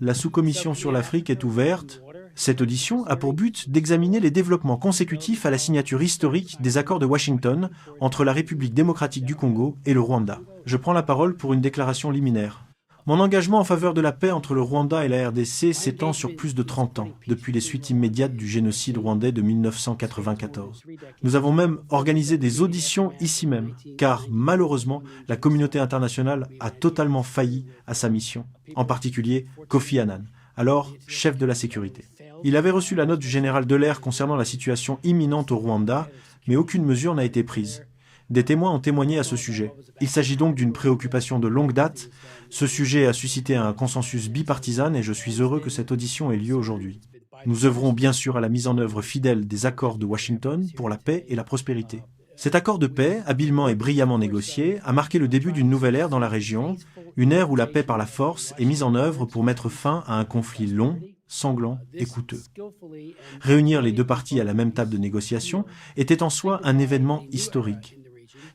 la sous-commission sur l'Afrique est ouverte. Cette audition a pour but d'examiner les développements consécutifs à la signature historique des accords de Washington entre la République démocratique du Congo et le Rwanda. Je prends la parole pour une déclaration liminaire. Mon engagement en faveur de la paix entre le Rwanda et la RDC s'étend sur plus de 30 ans, depuis les suites immédiates du génocide rwandais de 1994. Nous avons même organisé des auditions ici même, car malheureusement, la communauté internationale a totalement failli à sa mission, en particulier Kofi Annan, alors chef de la sécurité. Il avait reçu la note du général Dallaire concernant la situation imminente au Rwanda, mais aucune mesure n'a été prise. Des témoins ont témoigné à ce sujet. Il s'agit donc d'une préoccupation de longue date. Ce sujet a suscité un consensus bipartisan et je suis heureux que cette audition ait lieu aujourd'hui. Nous œuvrons bien sûr à la mise en œuvre fidèle des accords de Washington pour la paix et la prospérité. Cet accord de paix, habilement et brillamment négocié, a marqué le début d'une nouvelle ère dans la région, une ère où la paix par la force est mise en œuvre pour mettre fin à un conflit long, sanglant et coûteux. Réunir les deux parties à la même table de négociation était en soi un événement historique.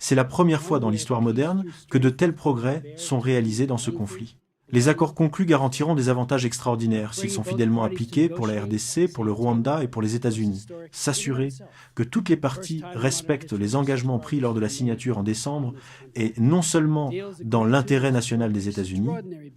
C'est la première fois dans l'histoire moderne que de tels progrès sont réalisés dans ce conflit. Les accords conclus garantiront des avantages extraordinaires s'ils sont fidèlement appliqués pour la RDC, pour le Rwanda et pour les États-Unis. S'assurer que toutes les parties respectent les engagements pris lors de la signature en décembre est non seulement dans l'intérêt national des États-Unis,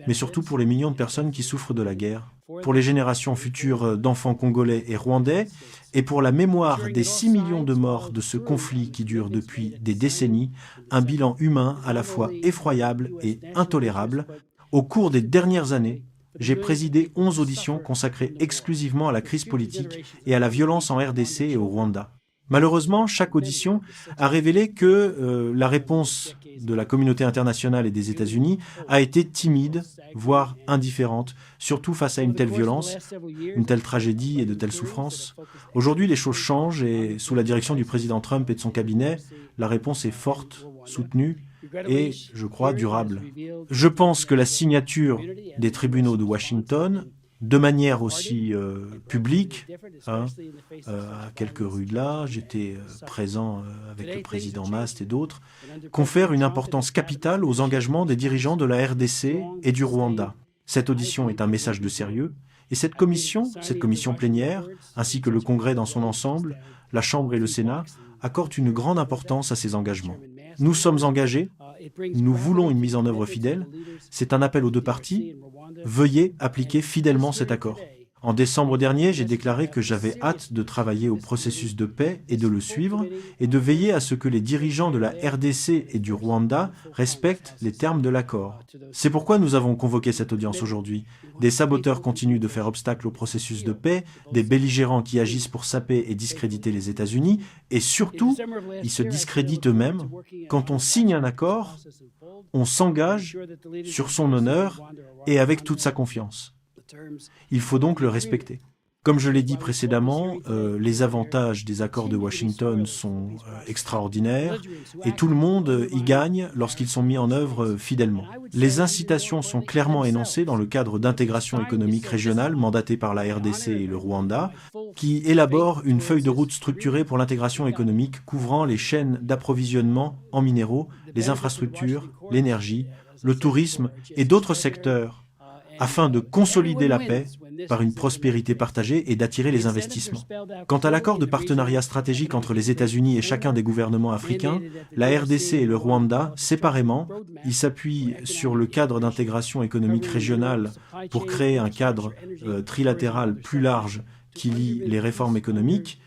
mais surtout pour les millions de personnes qui souffrent de la guerre, pour les générations futures d'enfants congolais et rwandais, et pour la mémoire des 6 millions de morts de ce conflit qui dure depuis des décennies, un bilan humain à la fois effroyable et intolérable. Au cours des dernières années, j'ai présidé 11 auditions consacrées exclusivement à la crise politique et à la violence en RDC et au Rwanda. Malheureusement, chaque audition a révélé que la réponse de la communauté internationale et des États-Unis a été timide, voire indifférente, surtout face à une telle violence, une telle tragédie et de telles souffrances. Aujourd'hui, les choses changent et sous la direction du président Trump et de son cabinet, la réponse est forte, soutenue et, je crois, durable. Je pense que la signature des tribunaux de Washington, de manière aussi publique, à quelques rues de là, j'étais présent avec le président Mast et d'autres, confère une importance capitale aux engagements des dirigeants de la RDC et du Rwanda. Cette audition est un message de sérieux, et cette commission plénière, ainsi que le Congrès dans son ensemble, la Chambre et le Sénat, accordent une grande importance à ces engagements. Nous sommes engagés, nous voulons une mise en œuvre fidèle, c'est un appel aux deux parties, veuillez appliquer fidèlement cet accord. En décembre dernier, j'ai déclaré que j'avais hâte de travailler au processus de paix et de le suivre, et de veiller à ce que les dirigeants de la RDC et du Rwanda respectent les termes de l'accord. C'est pourquoi nous avons convoqué cette audience aujourd'hui. Des saboteurs continuent de faire obstacle au processus de paix, des belligérants qui agissent pour saper et discréditer les États-Unis, et surtout, ils se discréditent eux-mêmes. Quand on signe un accord, on s'engage sur son honneur et avec toute sa confiance. Il faut donc le respecter. Comme je l'ai dit précédemment, les avantages des accords de Washington sont extraordinaires et tout le monde y gagne lorsqu'ils sont mis en œuvre fidèlement. Les incitations sont clairement énoncées dans le cadre d'intégration économique régionale mandaté par la RDC et le Rwanda, qui élabore une feuille de route structurée pour l'intégration économique couvrant les chaînes d'approvisionnement en minéraux, les infrastructures, l'énergie, le tourisme et d'autres secteurs, afin de consolider la paix par une prospérité partagée et d'attirer les investissements. Quant à l'accord de partenariat stratégique entre les États-Unis et chacun des gouvernements africains, la RDC et le Rwanda, séparément, ils s'appuient sur le cadre d'intégration économique régionale pour créer un cadre trilatéral plus large qui lie les réformes économiques,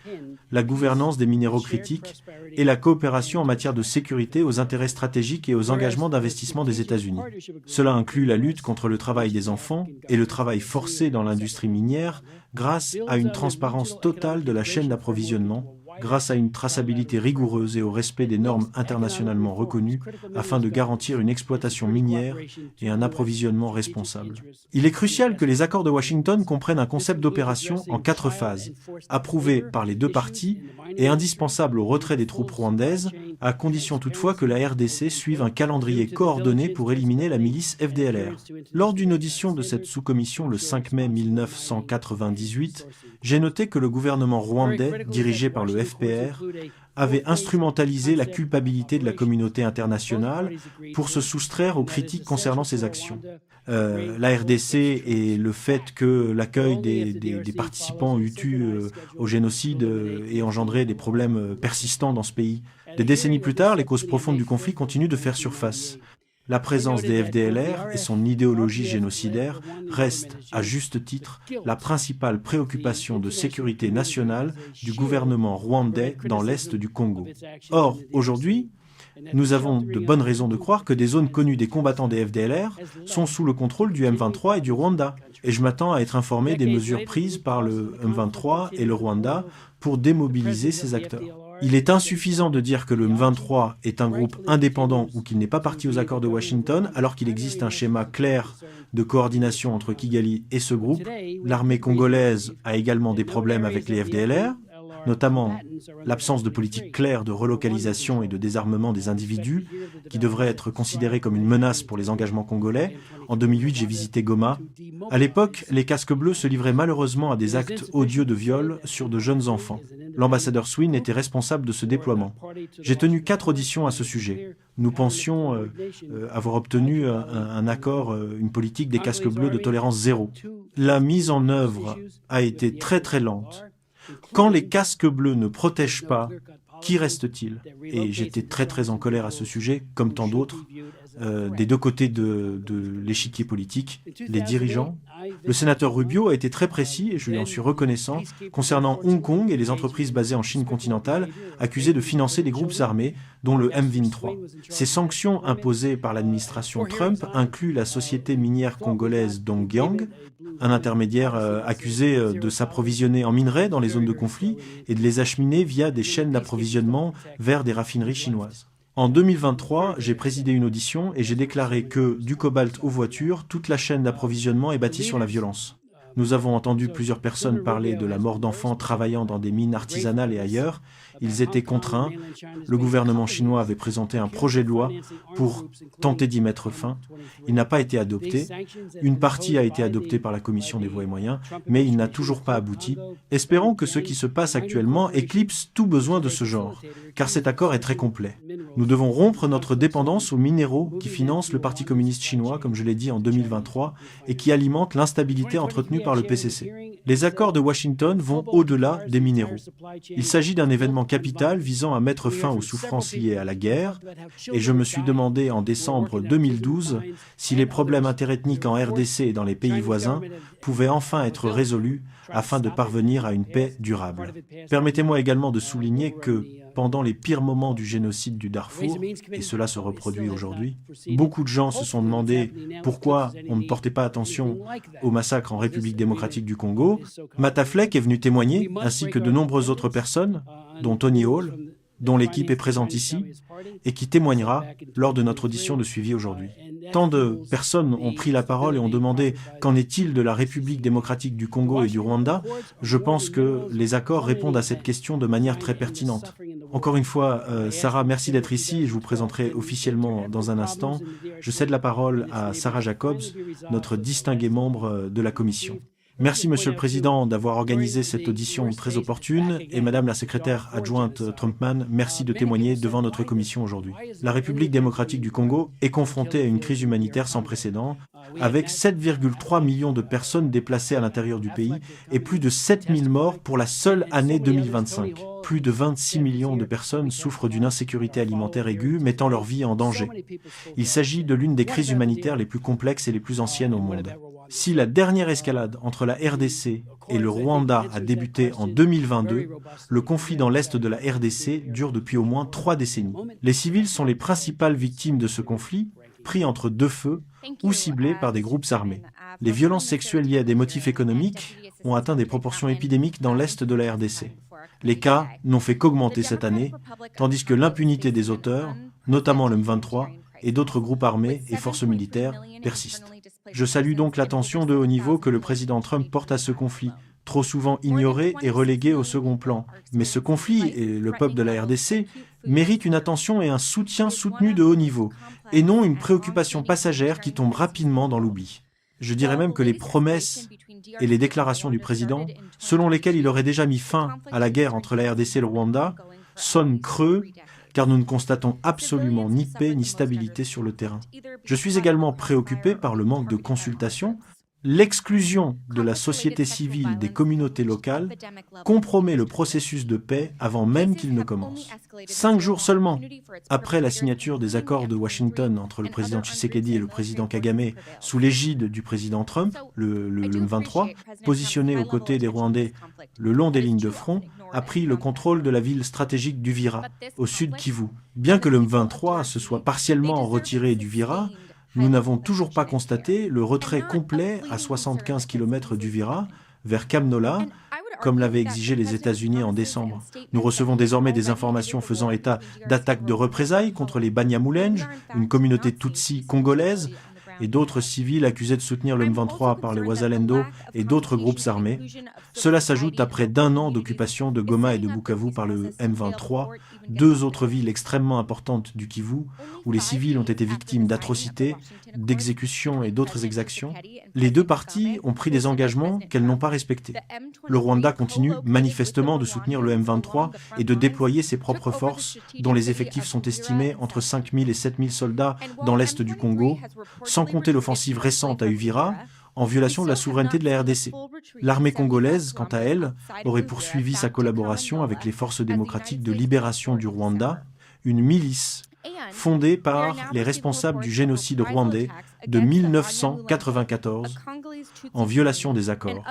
la gouvernance des minéraux critiques et la coopération en matière de sécurité aux intérêts stratégiques et aux engagements d'investissement des États-Unis. Cela inclut la lutte contre le travail des enfants et le travail forcé dans l'industrie minière grâce à une transparence totale de la chaîne d'approvisionnement, grâce à une traçabilité rigoureuse et au respect des normes internationalement reconnues afin de garantir une exploitation minière et un approvisionnement responsable. Il est crucial que les accords de Washington comprennent un concept d'opération en 4 phases, approuvé par les deux parties et indispensable au retrait des troupes rwandaises, à condition toutefois que la RDC suive un calendrier coordonné pour éliminer la milice FDLR. Lors d'une audition de cette sous-commission le 5 mai 1998, j'ai noté que le gouvernement rwandais, dirigé par le FPR, avait instrumentalisé la culpabilité de la communauté internationale pour se soustraire aux critiques concernant ses actions. La RDC et le fait que l'accueil des participants hutus au génocide ait engendré des problèmes persistants dans ce pays. Des décennies plus tard, les causes profondes du conflit continuent de faire surface. La présence des FDLR et son idéologie génocidaire restent, à juste titre, la principale préoccupation de sécurité nationale du gouvernement rwandais dans l'est du Congo. Or, aujourd'hui, nous avons de bonnes raisons de croire que des zones connues des combattants des FDLR sont sous le contrôle du M23 et du Rwanda. Et je m'attends à être informé des mesures prises par le M23 et le Rwanda pour démobiliser ces acteurs. Il est insuffisant de dire que le M23 est un groupe indépendant ou qu'il n'est pas parti aux accords de Washington, alors qu'il existe un schéma clair de coordination entre Kigali et ce groupe. L'armée congolaise a également des problèmes avec les FDLR, notamment l'absence de politique claire de relocalisation et de désarmement des individus, qui devraient être considérés comme une menace pour les engagements congolais. En 2008, j'ai visité Goma. À l'époque, les casques bleus se livraient malheureusement à des actes odieux de viol sur de jeunes enfants. L'ambassadeur Swin était responsable de ce déploiement. J'ai tenu 4 auditions à ce sujet. Nous pensions avoir obtenu un accord, une politique des casques bleus de tolérance zéro. La mise en œuvre a été très très lente. Quand les casques bleus ne protègent pas, qui reste-t-il? Et j'étais très très en colère à ce sujet, comme tant d'autres, des deux côtés de l'échiquier politique, les dirigeants. Le sénateur Rubio a été très précis, et je lui en suis reconnaissant, concernant Hong Kong et les entreprises basées en Chine continentale, accusées de financer des groupes armés, dont le M23. Ces sanctions imposées par l'administration Trump incluent la société minière congolaise Dongyang, un intermédiaire accusé de s'approvisionner en minerais dans les zones de conflit et de les acheminer via des chaînes d'approvisionnement vers des raffineries chinoises. En 2023, j'ai présidé une audition et j'ai déclaré que, du cobalt aux voitures, toute la chaîne d'approvisionnement est bâtie sur la violence. Nous avons entendu plusieurs personnes parler de la mort d'enfants travaillant dans des mines artisanales et ailleurs. Ils étaient contraints. Le gouvernement chinois avait présenté un projet de loi pour tenter d'y mettre fin. Il n'a pas été adopté. Une partie a été adoptée par la Commission des voies et moyens, mais il n'a toujours pas abouti. Espérons que ce qui se passe actuellement éclipse tout besoin de ce genre, car cet accord est très complet. Nous devons rompre notre dépendance aux minéraux qui financent le Parti communiste chinois, comme je l'ai dit en 2023, et qui alimentent l'instabilité entretenue par le PCC. Les accords de Washington vont au-delà des minéraux. Il s'agit d'un événement capital visant à mettre fin aux souffrances liées à la guerre, et je me suis demandé en décembre 2012 si les problèmes interethniques en RDC et dans les pays voisins pouvaient enfin être résolus afin de parvenir à une paix durable. Permettez-moi également de souligner que, pendant les pires moments du génocide du Darfour, et cela se reproduit aujourd'hui, beaucoup de gens se sont demandé pourquoi on ne portait pas attention au massacre en République démocratique du Congo. Mataflek est venu témoigner, ainsi que de nombreuses autres personnes, dont Tony Hall, dont l'équipe est présente ici, et qui témoignera lors de notre audition de suivi aujourd'hui. Tant de personnes ont pris la parole et ont demandé « Qu'en est-il de la République démocratique du Congo et du Rwanda ?» Je pense que les accords répondent à cette question de manière très pertinente. Encore une fois, Sarah, merci d'être ici et je vous présenterai officiellement dans un instant. Je cède la parole à Sarah Jacobs, notre distinguée membre de la Commission. Merci, Monsieur le Président, d'avoir organisé cette audition très opportune et Madame la secrétaire adjointe Trumpman, merci de témoigner devant notre commission aujourd'hui. La République démocratique du Congo est confrontée à une crise humanitaire sans précédent, avec 7,3 millions de personnes déplacées à l'intérieur du pays et plus de 7000 morts pour la seule année 2025. Plus de 26 millions de personnes souffrent d'une insécurité alimentaire aiguë, mettant leur vie en danger. Il s'agit de l'une des crises humanitaires les plus complexes et les plus anciennes au monde. Si la dernière escalade entre la RDC et le Rwanda a débuté en 2022, le conflit dans l'est de la RDC dure depuis au moins 3 décennies. Les civils sont les principales victimes de ce conflit, pris entre deux feux ou ciblés par des groupes armés. Les violences sexuelles liées à des motifs économiques ont atteint des proportions épidémiques dans l'est de la RDC. Les cas n'ont fait qu'augmenter cette année, tandis que l'impunité des auteurs, notamment le M23, et d'autres groupes armés et forces militaires persistent. Je salue donc l'attention de haut niveau que le président Trump porte à ce conflit, trop souvent ignoré et relégué au second plan. Mais ce conflit, et le peuple de la RDC, méritent une attention et un soutien soutenu de haut niveau, et non une préoccupation passagère qui tombe rapidement dans l'oubli. Je dirais même que les promesses et les déclarations du président, selon lesquelles il aurait déjà mis fin à la guerre entre la RDC et le Rwanda, sonne creux car nous ne constatons absolument ni paix ni stabilité sur le terrain. Je suis également préoccupé par le manque de consultation. L'exclusion de la société civile des communautés locales compromet le processus de paix avant même qu'il ne commence. 5 jours seulement après la signature des accords de Washington entre le président Tshisekedi et le président Kagame sous l'égide du président Trump, le M23, positionné aux côtés des Rwandais le long des lignes de front, a pris le contrôle de la ville stratégique d'Uvira, au sud Kivu. Bien que le M23 se soit partiellement retiré d'Uvira, nous n'avons toujours pas constaté le retrait complet à 75 km d'Uvira vers Kamnola, comme l'avaient exigé les États-Unis en décembre. Nous recevons désormais des informations faisant état d'attaques de représailles contre les Banyamulenge, une communauté Tutsi congolaise, et d'autres civils accusés de soutenir le M23 par les Wazalendo et d'autres groupes armés. Cela s'ajoute à près d'un an d'occupation de Goma et de Bukavu par le M23, 2 autres villes extrêmement importantes du Kivu, où les civils ont été victimes d'atrocités, d'exécutions et d'autres exactions. Les 2 parties ont pris des engagements qu'elles n'ont pas respectés. Le Rwanda continue manifestement de soutenir le M23 et de déployer ses propres forces, dont les effectifs sont estimés entre 5 000 et 7 000 soldats dans l'est du Congo, sans compter l'offensive récente à Uvira, en violation de la souveraineté de la RDC. L'armée congolaise, quant à elle, aurait poursuivi sa collaboration avec les forces démocratiques de libération du Rwanda, une milice fondée par les responsables du génocide rwandais de 1994, en violation des accords.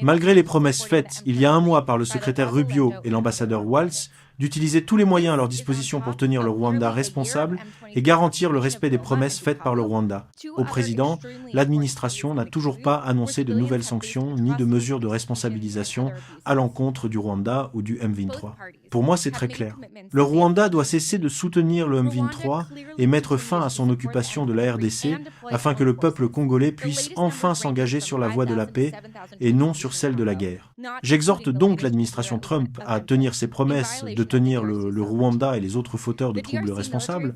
Malgré les promesses faites il y a un mois par le secrétaire Rubio et l'ambassadeur Waltz, d'utiliser tous les moyens à leur disposition pour tenir le Rwanda responsable et garantir le respect des promesses faites par le Rwanda. Au président, l'administration n'a toujours pas annoncé de nouvelles sanctions ni de mesures de responsabilisation à l'encontre du Rwanda ou du M23. Pour moi, c'est très clair. Le Rwanda doit cesser de soutenir le M23 et mettre fin à son occupation de la RDC afin que le peuple congolais puisse enfin s'engager sur la voie de la paix et non sur celle de la guerre. J'exhorte donc l'administration Trump à tenir ses promesses de tenir le Rwanda et les autres fauteurs de troubles responsables,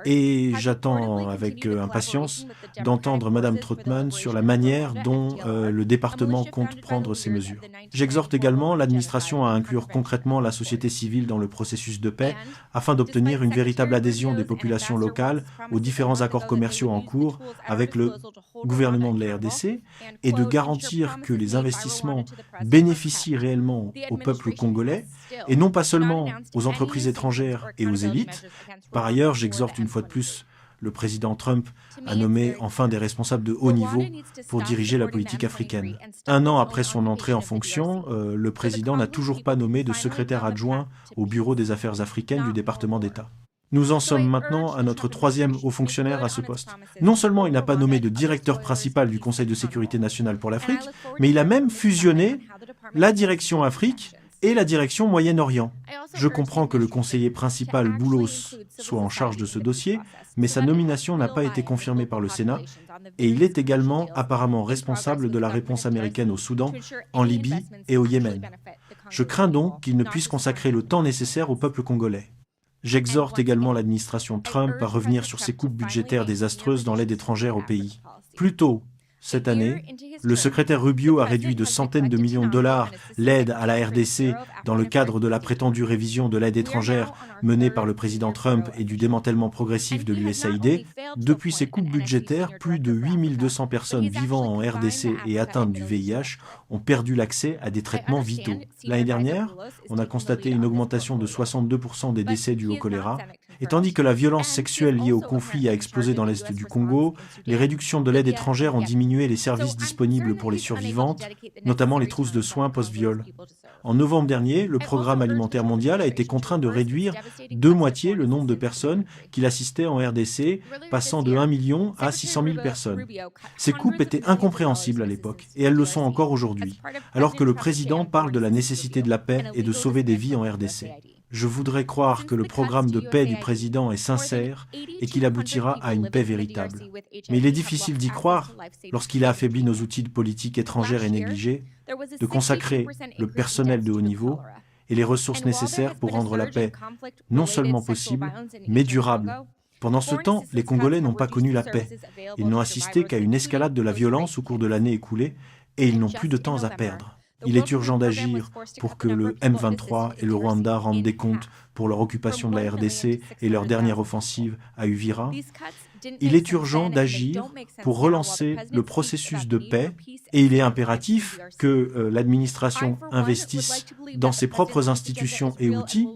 et j'attends avec impatience d'entendre Mme Trautmann sur la manière dont le département compte prendre ces mesures. J'exhorte également l'administration à inclure concrètement la société civile dans le processus de paix afin d'obtenir une véritable adhésion des populations locales aux différents accords commerciaux en cours avec le gouvernement de la RDC et de garantir que les investissements bénéficient réellement au peuple congolais et non pas seulement aux entreprises étrangères et aux élites. Par ailleurs, j'exhorte une fois de plus le président Trump à nommer enfin des responsables de haut niveau pour diriger la politique africaine. 1 an après son entrée en fonction, le président n'a toujours pas nommé de secrétaire adjoint au Bureau des affaires africaines du département d'État. Nous en sommes maintenant à notre 3e haut fonctionnaire à ce poste. Non seulement il n'a pas nommé de directeur principal du Conseil de sécurité nationale pour l'Afrique, mais il a même fusionné la direction Afrique et la direction Moyen-Orient. Je comprends que le conseiller principal Boulos soit en charge de ce dossier, mais sa nomination n'a pas été confirmée par le Sénat, et il est également apparemment responsable de la réponse américaine au Soudan, en Libye et au Yémen. Je crains donc qu'il ne puisse consacrer le temps nécessaire au peuple congolais. J'exhorte également l'administration Trump à revenir sur ses coupes budgétaires désastreuses dans l'aide étrangère au pays. Plus tôt, cette année, le secrétaire Rubio a réduit de centaines de millions de dollars l'aide à la RDC dans le cadre de la prétendue révision de l'aide étrangère menée par le président Trump et du démantèlement progressif de l'USAID. Depuis ces coupes budgétaires, plus de 8200 personnes vivant en RDC et atteintes du VIH ont perdu l'accès à des traitements vitaux. L'année dernière, on a constaté une augmentation de 62% des décès dus au choléra. Et tandis que la violence sexuelle liée au conflit a explosé dans l'est du Congo, les réductions de l'aide étrangère ont diminué les services disponibles pour les survivantes, notamment les trousses de soins post-viol. En novembre dernier, le Programme alimentaire mondial a été contraint de réduire de moitié le nombre de personnes qu'il assistait en RDC, passant de 1 million à 600 000 personnes. Ces coupes étaient incompréhensibles à l'époque, et elles le sont encore aujourd'hui, alors que le président parle de la nécessité de la paix et de sauver des vies en RDC. Je voudrais croire que le programme de paix du président est sincère et qu'il aboutira à une paix véritable. Mais il est difficile d'y croire lorsqu'il a affaibli nos outils de politique étrangère et négligés, de consacrer le personnel de haut niveau et les ressources nécessaires pour rendre la paix non seulement possible, mais durable. Pendant ce temps, les Congolais n'ont pas connu la paix. Ils n'ont assisté qu'à une escalade de la violence au cours de l'année écoulée et ils n'ont plus de temps à perdre. Il est urgent d'agir pour que le M23 et le Rwanda rendent des comptes pour leur occupation de la RDC et leur dernière offensive à Uvira. Il est urgent d'agir pour relancer le processus de paix et il est impératif que l'administration investisse dans ses propres institutions et outils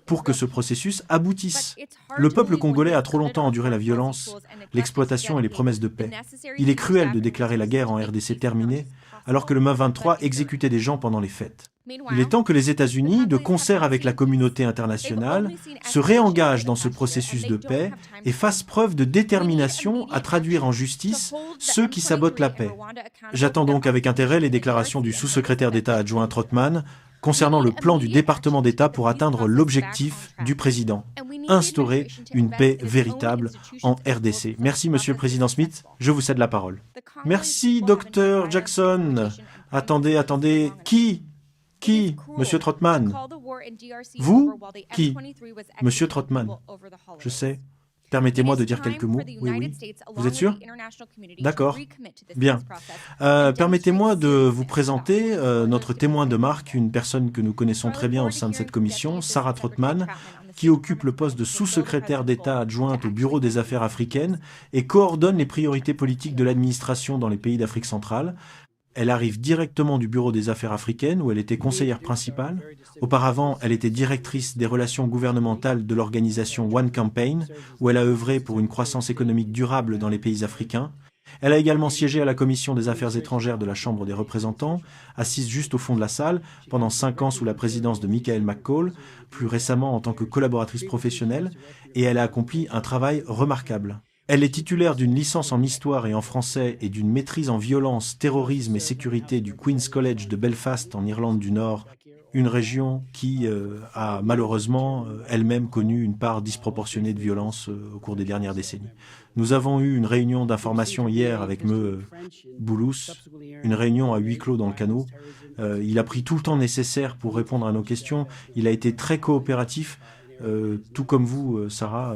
pour que ce processus aboutisse. Le peuple congolais a trop longtemps enduré la violence, l'exploitation et les promesses de paix. Il est cruel de déclarer la guerre en RDC terminée alors que le M23 exécutait des gens pendant les fêtes. Il est temps que les États-Unis, de concert avec la communauté internationale, se réengagent dans ce processus de paix et fassent preuve de détermination à traduire en justice ceux qui sabotent la paix. J'attends donc avec intérêt les déclarations du sous-secrétaire d'État adjoint Trottmann concernant le plan du département d'État pour atteindre l'objectif du président, instaurer une paix véritable en RDC. Merci, Monsieur le Président Smith, je vous cède la parole. Merci, Dr Jackson. Attendez, qui, Monsieur Trottmann? Vous? Qui? Monsieur Trottmann. Je sais. Permettez-moi de dire quelques mots. Oui. Vous êtes sûr? D'accord. Bien. Permettez-moi de vous présenter notre témoin de marque, une personne que nous connaissons très bien au sein de cette commission, Sarah Trottmann, qui occupe le poste de sous-secrétaire d'État adjointe au Bureau des Affaires africaines et coordonne les priorités politiques de l'administration dans les pays d'Afrique centrale. Elle arrive directement du Bureau des Affaires africaines où elle était conseillère principale. Auparavant, elle était directrice des relations gouvernementales de l'organisation One Campaign, où elle a œuvré pour une croissance économique durable dans les pays africains. Elle a également siégé à la Commission des Affaires étrangères de la Chambre des représentants, assise juste au fond de la salle, pendant 5 ans sous la présidence de Michael McCall, plus récemment en tant que collaboratrice professionnelle, et elle a accompli un travail remarquable. Elle est titulaire d'une licence en histoire et en français et d'une maîtrise en violence, terrorisme et sécurité du Queen's College de Belfast en Irlande du Nord, une région qui a malheureusement elle-même connu une part disproportionnée de violence au cours des dernières décennies. Nous avons eu une réunion d'information hier avec M. Boulous, une réunion à huis clos dans le canot. Il a pris tout le temps nécessaire pour répondre à nos questions. Il a été très coopératif, tout comme vous, Sarah.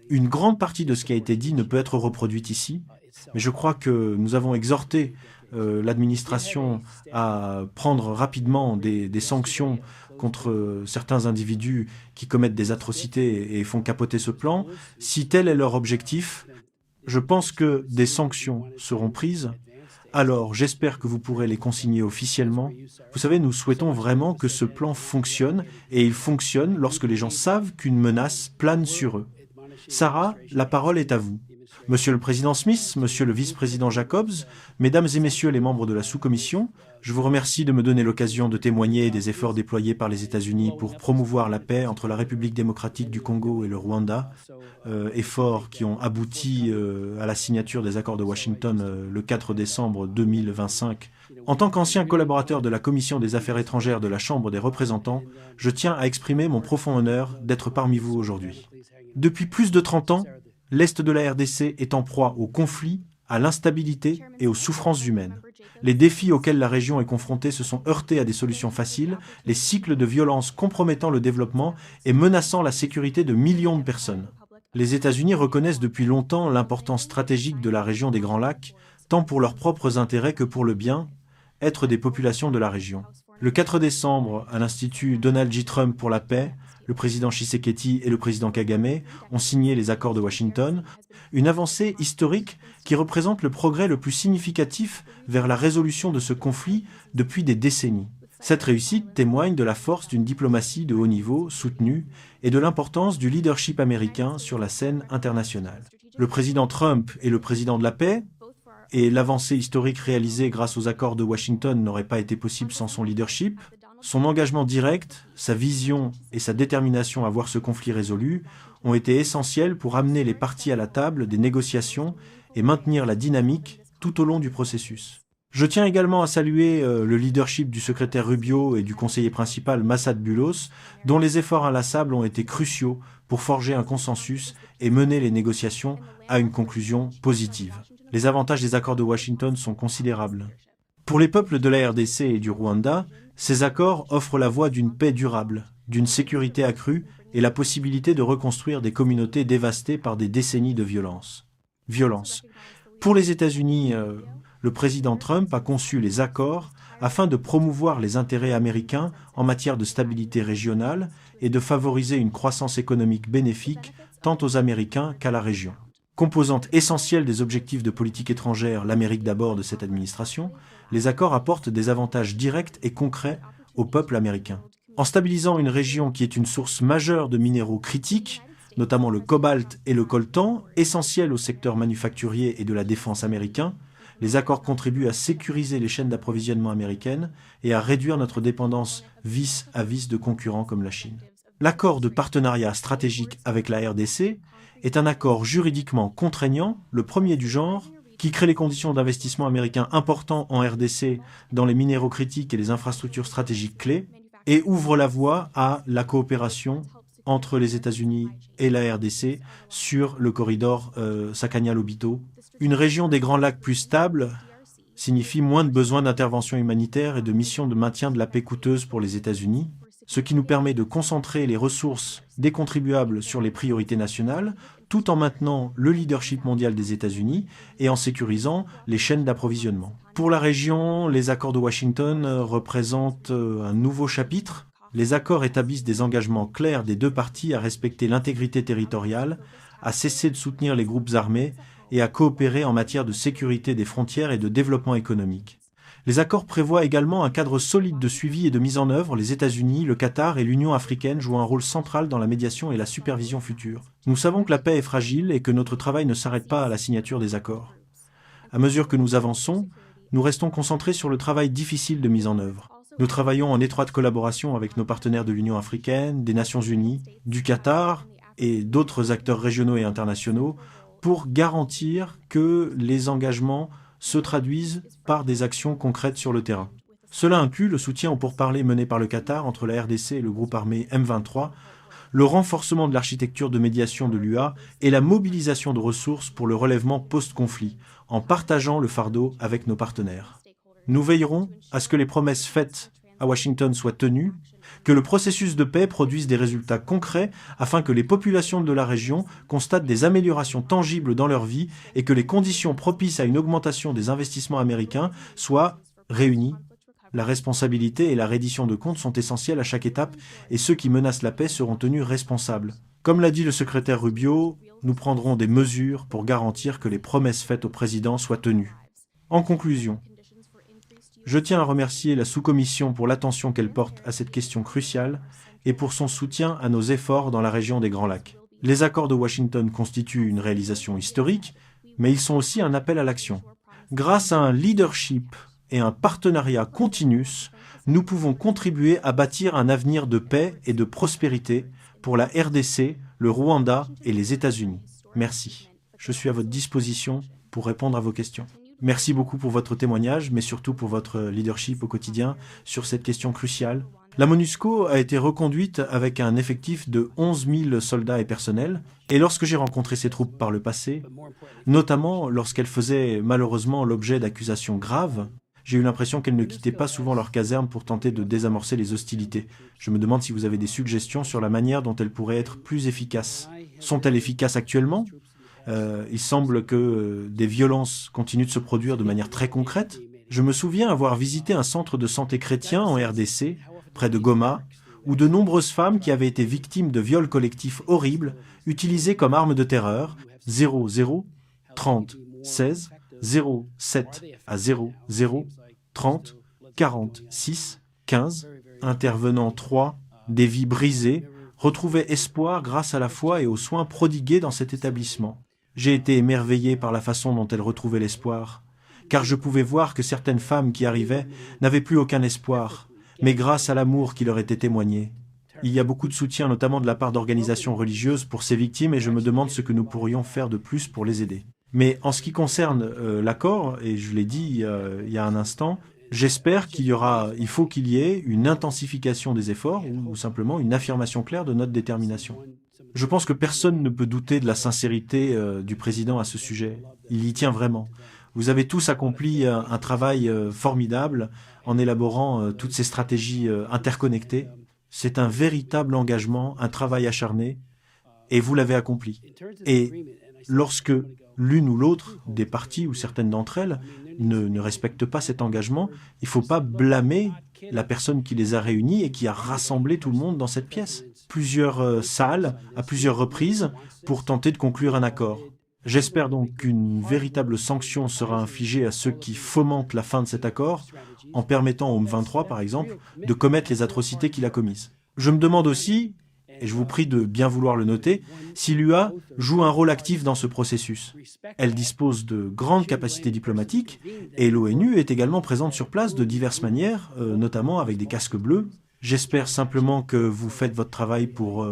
Une grande partie de ce qui a été dit ne peut être reproduite ici, mais je crois que nous avons exhorté l'administration à prendre rapidement des sanctions contre certains individus qui commettent des atrocités et font capoter ce plan. Si tel est leur objectif, je pense que des sanctions seront prises. Alors, j'espère que vous pourrez les consigner officiellement. Vous savez, nous souhaitons vraiment que ce plan fonctionne, et il fonctionne lorsque les gens savent qu'une menace plane sur eux. Sarah, la parole est à vous. Monsieur le Président Smith, Monsieur le Vice-président Jacobs, Mesdames et Messieurs les membres de la sous-commission, je vous remercie de me donner l'occasion de témoigner des efforts déployés par les États-Unis pour promouvoir la paix entre la République démocratique du Congo et le Rwanda, efforts qui ont abouti à la signature des accords de Washington le 4 décembre 2025. En tant qu'ancien collaborateur de la Commission des Affaires étrangères de la Chambre des représentants, je tiens à exprimer mon profond honneur d'être parmi vous aujourd'hui. Depuis plus de 30 ans, l'Est de la RDC est en proie aux conflits, à l'instabilité et aux souffrances humaines. Les défis auxquels la région est confrontée se sont heurtés à des solutions faciles, les cycles de violence compromettant le développement et menaçant la sécurité de millions de personnes. Les États-Unis reconnaissent depuis longtemps l'importance stratégique de la région des Grands Lacs, tant pour leurs propres intérêts que pour le bien-être des populations de la région. Le 4 décembre, à l'Institut Donald J. Trump pour la paix, le président Tshisekedi et le président Kagame ont signé les accords de Washington, une avancée historique qui représente le progrès le plus significatif vers la résolution de ce conflit depuis des décennies. Cette réussite témoigne de la force d'une diplomatie de haut niveau soutenue et de l'importance du leadership américain sur la scène internationale. Le président Trump est le président de la paix, et l'avancée historique réalisée grâce aux accords de Washington n'aurait pas été possible sans son leadership. Son engagement direct, sa vision et sa détermination à voir ce conflit résolu ont été essentiels pour amener les parties à la table des négociations et maintenir la dynamique tout au long du processus. Je tiens également à saluer le leadership du secrétaire Rubio et du conseiller principal Massad Bulos, dont les efforts inlassables ont été cruciaux pour forger un consensus et mener les négociations à une conclusion positive. Les avantages des accords de Washington sont considérables. Pour les peuples de la RDC et du Rwanda, ces accords offrent la voie d'une paix durable, d'une sécurité accrue et la possibilité de reconstruire des communautés dévastées par des décennies de violence. Pour les États-Unis, le président Trump a conçu les accords afin de promouvoir les intérêts américains en matière de stabilité régionale et de favoriser une croissance économique bénéfique tant aux Américains qu'à la région. Composante essentielle des objectifs de politique étrangère, l'Amérique d'abord de cette administration, les accords apportent des avantages directs et concrets au peuple américain. En stabilisant une région qui est une source majeure de minéraux critiques, notamment le cobalt et le coltan, essentiels au secteur manufacturier et de la défense américain, les accords contribuent à sécuriser les chaînes d'approvisionnement américaines et à réduire notre dépendance vis-à-vis de concurrents comme la Chine. L'accord de partenariat stratégique avec la RDC est un accord juridiquement contraignant, le premier du genre, qui crée les conditions d'investissement américain importants en RDC dans les minéraux critiques et les infrastructures stratégiques clés, et ouvre la voie à la coopération entre les États-Unis et la RDC sur le corridor Sakania-Lobito. Une région des Grands Lacs plus stable signifie moins de besoins d'intervention humanitaire et de missions de maintien de la paix coûteuses pour les États-Unis, ce qui nous permet de concentrer les ressources des contribuables sur les priorités nationales, tout en maintenant le leadership mondial des États-Unis et en sécurisant les chaînes d'approvisionnement. Pour la région, les accords de Washington représentent un nouveau chapitre. Les accords établissent des engagements clairs des deux parties à respecter l'intégrité territoriale, à cesser de soutenir les groupes armés et à coopérer en matière de sécurité des frontières et de développement économique. Les accords prévoient également un cadre solide de suivi et de mise en œuvre, les États-Unis, le Qatar et l'Union africaine jouent un rôle central dans la médiation et la supervision future. Nous savons que la paix est fragile et que notre travail ne s'arrête pas à la signature des accords. À mesure que nous avançons, nous restons concentrés sur le travail difficile de mise en œuvre. Nous travaillons en étroite collaboration avec nos partenaires de l'Union africaine, des Nations unies, du Qatar et d'autres acteurs régionaux et internationaux pour garantir que les engagements se traduisent par des actions concrètes sur le terrain. Cela inclut le soutien aux pourparlers menés par le Qatar entre la RDC et le groupe armé M23, le renforcement de l'architecture de médiation de l'UA et la mobilisation de ressources pour le relèvement post-conflit, en partageant le fardeau avec nos partenaires. Nous veillerons à ce que les promesses faites à Washington soient tenues, que le processus de paix produise des résultats concrets afin que les populations de la région constatent des améliorations tangibles dans leur vie et que les conditions propices à une augmentation des investissements américains soient réunies. La responsabilité et la reddition de comptes sont essentielles à chaque étape et ceux qui menacent la paix seront tenus responsables. Comme l'a dit le secrétaire Rubio, nous prendrons des mesures pour garantir que les promesses faites au président soient tenues. En conclusion, je tiens à remercier la sous-commission pour l'attention qu'elle porte à cette question cruciale et pour son soutien à nos efforts dans la région des Grands Lacs. Les accords de Washington constituent une réalisation historique, mais ils sont aussi un appel à l'action. Grâce à un leadership et un partenariat continus, nous pouvons contribuer à bâtir un avenir de paix et de prospérité pour la RDC, le Rwanda et les États-Unis. Merci. Je suis à votre disposition pour répondre à vos questions. Merci beaucoup pour votre témoignage, mais surtout pour votre leadership au quotidien sur cette question cruciale. La MONUSCO a été reconduite avec un effectif de 11 000 soldats et personnels, et lorsque j'ai rencontré ces troupes par le passé, notamment lorsqu'elles faisaient malheureusement l'objet d'accusations graves, j'ai eu l'impression qu'elles ne quittaient pas souvent leur caserne pour tenter de désamorcer les hostilités. Je me demande si vous avez des suggestions sur la manière dont elles pourraient être plus efficaces. Sont-elles efficaces actuellement ? Il semble que des violences continuent de se produire de manière très concrète. Je me souviens avoir visité un centre de santé chrétien en RDC, près de Goma, où de nombreuses femmes qui avaient été victimes de viols collectifs horribles, utilisés comme arme de terreur, 00 30 16 07 à 00 30 46 15, intervenant 3, des vies brisées, retrouvaient espoir grâce à la foi et aux soins prodigués dans cet établissement. J'ai été émerveillé par la façon dont elles retrouvaient l'espoir, car je pouvais voir que certaines femmes qui arrivaient n'avaient plus aucun espoir, mais grâce à l'amour qui leur était témoigné. Il y a beaucoup de soutien, notamment de la part d'organisations religieuses, pour ces victimes, et je me demande ce que nous pourrions faire de plus pour les aider. Mais en ce qui concerne l'accord, et je l'ai dit il y a un instant, j'espère il faut qu'il y ait une intensification des efforts ou simplement une affirmation claire de notre détermination. Je pense que personne ne peut douter de la sincérité du président à ce sujet. Il y tient vraiment. Vous avez tous accompli un travail formidable en élaborant toutes ces stratégies interconnectées. C'est un véritable engagement, un travail acharné, et vous l'avez accompli. Et lorsque l'une ou l'autre des parties, ou certaines d'entre elles, ne respectent pas cet engagement, il ne faut pas blâmer la personne qui les a réunis et qui a rassemblé tout le monde dans cette pièce. Plusieurs salles, à plusieurs reprises, pour tenter de conclure un accord. J'espère donc qu'une véritable sanction sera infligée à ceux qui fomentent la fin de cet accord, en permettant au M23, par exemple, de commettre les atrocités qu'il a commises. Je me demande aussi, et je vous prie de bien vouloir le noter, si l'UA joue un rôle actif dans ce processus. Elle dispose de grandes capacités diplomatiques et l'ONU est également présente sur place de diverses manières, notamment avec des casques bleus. J'espère simplement que vous faites votre travail pour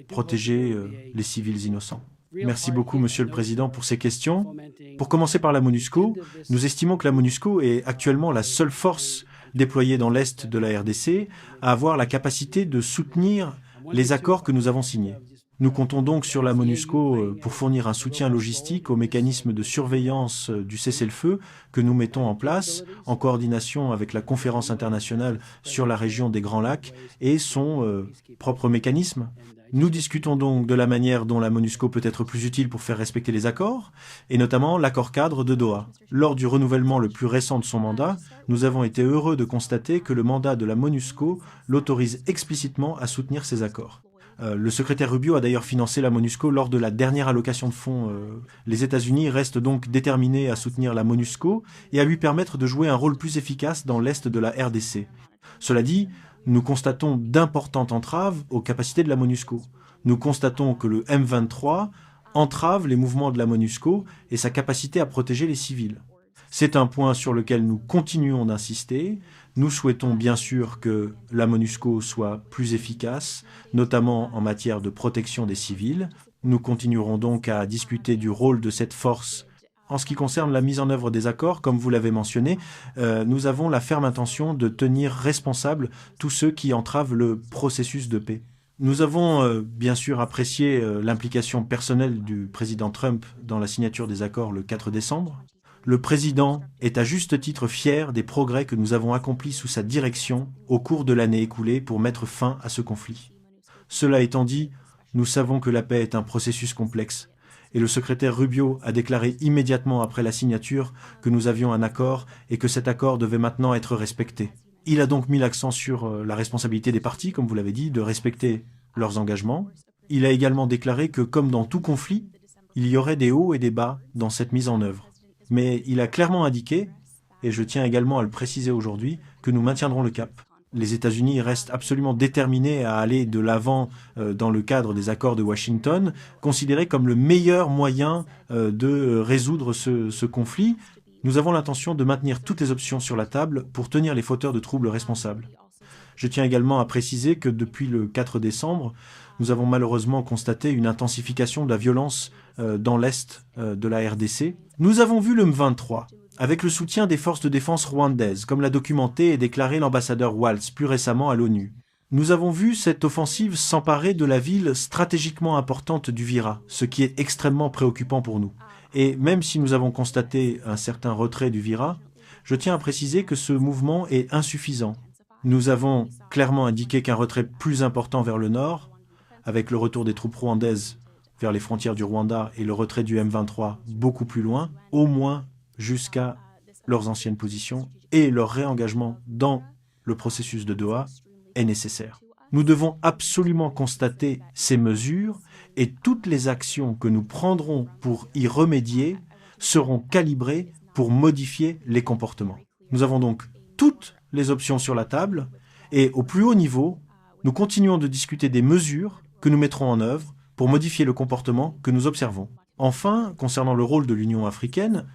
protéger les civils innocents. Merci beaucoup, Monsieur le Président, pour ces questions. Pour commencer par la MONUSCO, nous estimons que la MONUSCO est actuellement la seule force déployée dans l'Est de la RDC à avoir la capacité de soutenir les accords que nous avons signés. Nous comptons donc sur la MONUSCO pour fournir un soutien logistique aux mécanismes de surveillance du cessez-le-feu que nous mettons en place en coordination avec la conférence internationale sur la région des Grands Lacs et son propre mécanisme. Nous discutons donc de la manière dont la MONUSCO peut être plus utile pour faire respecter les accords, et notamment l'accord cadre de Doha. Lors du renouvellement le plus récent de son mandat, nous avons été heureux de constater que le mandat de la MONUSCO l'autorise explicitement à soutenir ces accords. Le secrétaire Rubio a d'ailleurs financé la MONUSCO lors de la dernière allocation de fonds. Les États-Unis restent donc déterminés à soutenir la MONUSCO et à lui permettre de jouer un rôle plus efficace dans l'Est de la RDC. Cela dit, nous constatons d'importantes entraves aux capacités de la MONUSCO. Nous constatons que le M23 entrave les mouvements de la MONUSCO et sa capacité à protéger les civils. C'est un point sur lequel nous continuons d'insister. Nous souhaitons bien sûr que la MONUSCO soit plus efficace, notamment en matière de protection des civils. Nous continuerons donc à discuter du rôle de cette force. En ce qui concerne la mise en œuvre des accords, comme vous l'avez mentionné, nous avons la ferme intention de tenir responsables tous ceux qui entravent le processus de paix. Nous avons bien sûr apprécié l'implication personnelle du président Trump dans la signature des accords le 4 décembre. Le président est à juste titre fier des progrès que nous avons accomplis sous sa direction au cours de l'année écoulée pour mettre fin à ce conflit. Cela étant dit, nous savons que la paix est un processus complexe. Et le secrétaire Rubio a déclaré immédiatement après la signature que nous avions un accord et que cet accord devait maintenant être respecté. Il a donc mis l'accent sur la responsabilité des parties, comme vous l'avez dit, de respecter leurs engagements. Il a également déclaré que, comme dans tout conflit, il y aurait des hauts et des bas dans cette mise en œuvre. Mais il a clairement indiqué, et je tiens également à le préciser aujourd'hui, que nous maintiendrons le cap. Les États-Unis restent absolument déterminés à aller de l'avant dans le cadre des accords de Washington, considérés comme le meilleur moyen de résoudre ce conflit. Nous avons l'intention de maintenir toutes les options sur la table pour tenir les fauteurs de troubles responsables. Je tiens également à préciser que depuis le 4 décembre, nous avons malheureusement constaté une intensification de la violence dans l'est de la RDC. Nous avons vu le M23, avec le soutien des forces de défense rwandaises, comme l'a documenté et déclaré l'ambassadeur Waltz plus récemment à l'ONU. Nous avons vu cette offensive s'emparer de la ville stratégiquement importante du Vira, ce qui est extrêmement préoccupant pour nous. Et même si nous avons constaté un certain retrait du Vira, je tiens à préciser que ce mouvement est insuffisant. Nous avons clairement indiqué qu'un retrait plus important vers le nord, avec le retour des troupes rwandaises vers les frontières du Rwanda et le retrait du M23 beaucoup plus loin, au moins jusqu'à leurs anciennes positions, et leur réengagement dans le processus de Doha est nécessaire. Nous devons absolument constater ces mesures et toutes les actions que nous prendrons pour y remédier seront calibrées pour modifier les comportements. Nous avons donc toutes les options sur la table et au plus haut niveau, nous continuons de discuter des mesures que nous mettrons en œuvre pour modifier le comportement que nous observons. Enfin, concernant le rôle de l'Union africaine,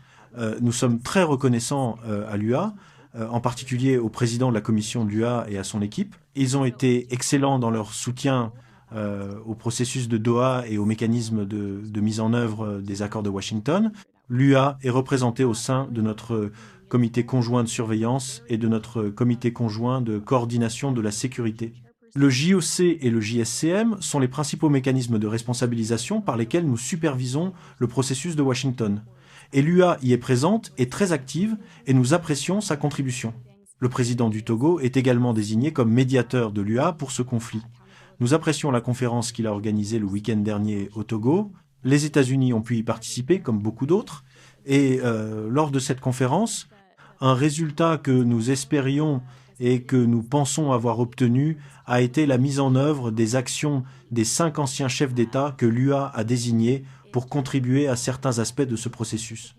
nous sommes très reconnaissants à l'UA, en particulier au président de la commission de l'UA et à son équipe. Ils ont été excellents dans leur soutien au processus de Doha et au mécanisme de mise en œuvre des accords de Washington. L'UA est représentée au sein de notre comité conjoint de surveillance et de notre comité conjoint de coordination de la sécurité. Le JOC et le JSCM sont les principaux mécanismes de responsabilisation par lesquels nous supervisons le processus de Washington. Et l'UA y est présente et très active et nous apprécions sa contribution. Le président du Togo est également désigné comme médiateur de l'UA pour ce conflit. Nous apprécions la conférence qu'il a organisée le week-end dernier au Togo. Les États-Unis ont pu y participer comme beaucoup d'autres Et lors de cette conférence, un résultat que nous espérions et que nous pensons avoir obtenu a été la mise en œuvre des actions des 5 anciens chefs d'État que l'UA a désignés pour contribuer à certains aspects de ce processus.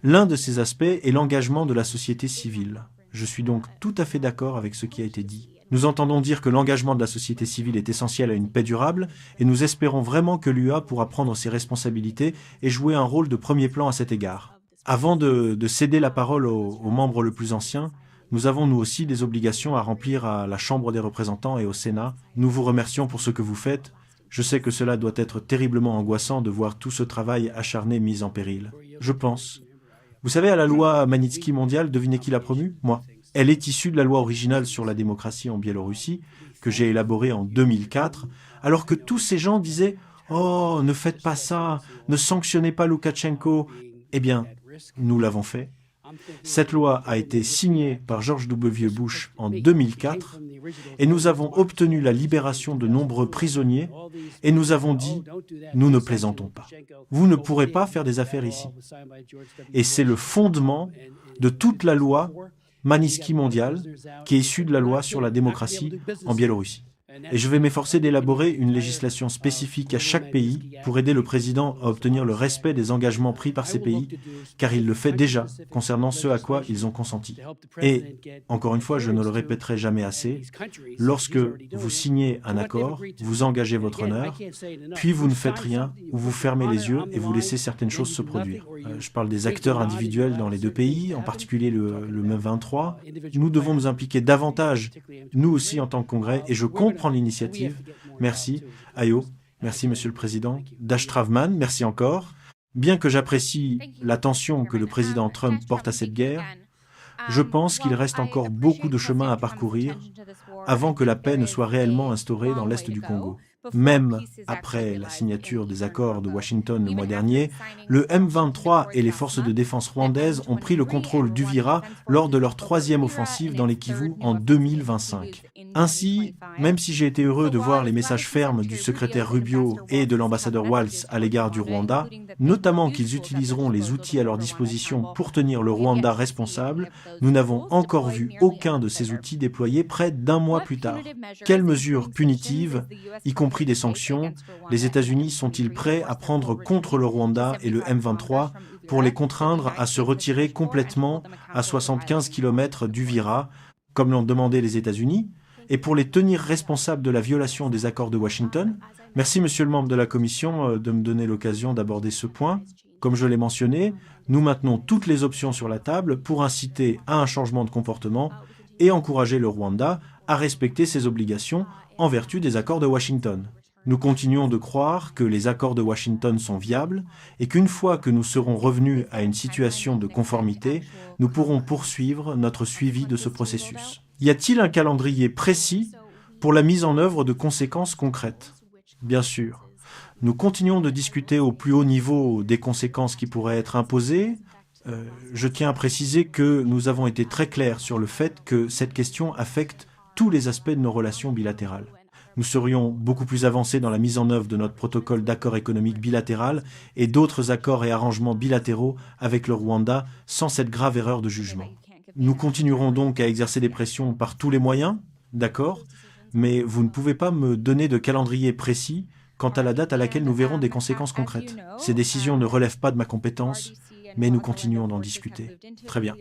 L'un de ces aspects est l'engagement de la société civile. Je suis donc tout à fait d'accord avec ce qui a été dit. Nous entendons dire que l'engagement de la société civile est essentiel à une paix durable et nous espérons vraiment que l'UA pourra prendre ses responsabilités et jouer un rôle de premier plan à cet égard. Avant de céder la parole aux membres le plus anciens, nous avons nous aussi des obligations à remplir à la Chambre des représentants et au Sénat. Nous vous remercions pour ce que vous faites. Je sais que cela doit être terriblement angoissant de voir tout ce travail acharné mis en péril. Je pense. Vous savez, à la loi Magnitsky mondiale, devinez qui l'a promue? Moi. Elle est issue de la loi originale sur la démocratie en Biélorussie, que j'ai élaborée en 2004, alors que tous ces gens disaient « Oh, ne faites pas ça, ne sanctionnez pas Loukachenko ». Eh bien, nous l'avons fait. Cette loi a été signée par George W. Bush en 2004 et nous avons obtenu la libération de nombreux prisonniers et nous avons dit « Nous ne plaisantons pas. Vous ne pourrez pas faire des affaires ici. » Et c'est le fondement de toute la loi Magnitsky mondiale qui est issue de la loi sur la démocratie en Biélorussie. Et je vais m'efforcer d'élaborer une législation spécifique à chaque pays pour aider le président à obtenir le respect des engagements pris par ces pays, car il le fait déjà concernant ce à quoi ils ont consenti. Et, encore une fois, je ne le répéterai jamais assez, lorsque vous signez un accord, vous engagez votre honneur, puis vous ne faites rien, ou vous fermez les yeux et vous laissez certaines choses se produire. Je parle des acteurs individuels dans les deux pays, en particulier le M23. Nous devons nous impliquer davantage, nous aussi en tant que Congrès, et je comprends l'initiative. Merci. Ayo, merci Monsieur le Président. Dash Travman, merci encore. Bien que j'apprécie l'attention que le président Trump porte à cette guerre, je pense qu'il reste encore beaucoup de chemin à parcourir avant que la paix ne soit réellement instaurée dans l'Est du Congo. Même après la signature des accords de Washington le mois dernier, le M23 et les forces de défense rwandaises ont pris le contrôle d'Uvira lors de leur 3e offensive dans les Kivu en 2025. Ainsi, même si j'ai été heureux de voir les messages fermes du secrétaire Rubio et de l'ambassadeur Waltz à l'égard du Rwanda, notamment qu'ils utiliseront les outils à leur disposition pour tenir le Rwanda responsable, nous n'avons encore vu aucun de ces outils déployés près d'1 mois plus tard. Quelles mesures punitives, y compris des sanctions, les États-Unis sont-ils prêts à prendre contre le Rwanda et le M23 pour les contraindre à se retirer complètement à 75 km d'Uvira, comme l'ont demandé les États-Unis, et pour les tenir responsables de la violation des accords de Washington? Merci, monsieur le membre de la Commission, de me donner l'occasion d'aborder ce point. Comme je l'ai mentionné, nous maintenons toutes les options sur la table pour inciter à un changement de comportement et encourager le Rwanda à respecter ses obligations en vertu des accords de Washington. Nous continuons de croire que les accords de Washington sont viables et qu'une fois que nous serons revenus à une situation de conformité, nous pourrons poursuivre notre suivi de ce processus. Y a-t-il un calendrier précis pour la mise en œuvre de conséquences concrètes? Bien sûr. Nous continuons de discuter au plus haut niveau des conséquences qui pourraient être imposées. Je tiens à préciser que nous avons été très clairs sur le fait que cette question affecte tous les aspects de nos relations bilatérales. Nous serions beaucoup plus avancés dans la mise en œuvre de notre protocole d'accord économique bilatéral et d'autres accords et arrangements bilatéraux avec le Rwanda sans cette grave erreur de jugement. Nous continuerons donc à exercer des pressions par tous les moyens, d'accord, mais vous ne pouvez pas me donner de calendrier précis quant à la date à laquelle nous verrons des conséquences concrètes. Ces décisions ne relèvent pas de ma compétence, mais nous continuons d'en discuter. Très bien.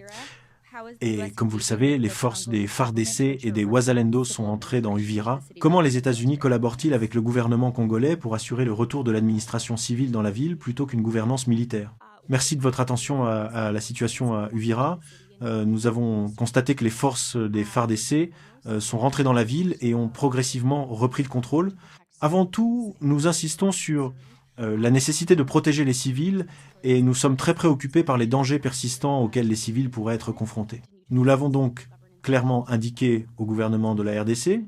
Et comme vous le savez, les forces des FARDC et des Wazalendo sont entrées dans Uvira. Comment les États-Unis collaborent-ils avec le gouvernement congolais pour assurer le retour de l'administration civile dans la ville plutôt qu'une gouvernance militaire? Merci de votre attention à la situation à Uvira. Nous avons constaté que les forces des FARDC sont rentrées dans la ville et ont progressivement repris le contrôle. Avant tout, nous insistons sur la nécessité de protéger les civils et nous sommes très préoccupés par les dangers persistants auxquels les civils pourraient être confrontés. Nous l'avons donc clairement indiqué au gouvernement de la RDC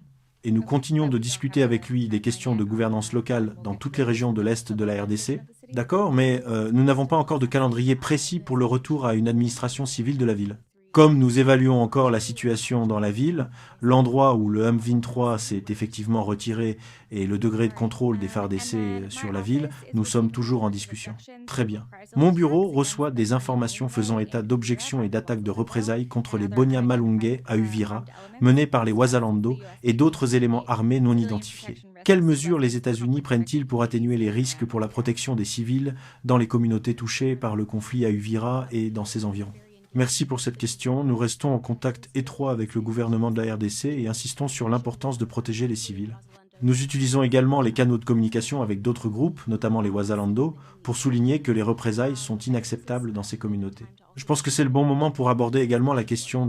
et nous continuons de discuter avec lui des questions de gouvernance locale dans toutes les régions de l'Est de la RDC. D'accord, mais nous n'avons pas encore de calendrier précis pour le retour à une administration civile de la ville. Comme nous évaluons encore la situation dans la ville, l'endroit où le M23 s'est effectivement retiré et le degré de contrôle des FARDC sur la ville, nous sommes toujours en discussion. Très bien. Mon bureau reçoit des informations faisant état d'objections et d'attaques de représailles contre les Bonia Malungwe à Uvira, menées par les Wazalando et d'autres éléments armés non identifiés. Quelles mesures les États-Unis prennent-ils pour atténuer les risques pour la protection des civils dans les communautés touchées par le conflit à Uvira et dans ses environs? Merci pour cette question. Nous restons en contact étroit avec le gouvernement de la RDC et insistons sur l'importance de protéger les civils. Nous utilisons également les canaux de communication avec d'autres groupes, notamment les Wazalando, pour souligner que les représailles sont inacceptables dans ces communautés. Je pense que c'est le bon moment pour aborder également la question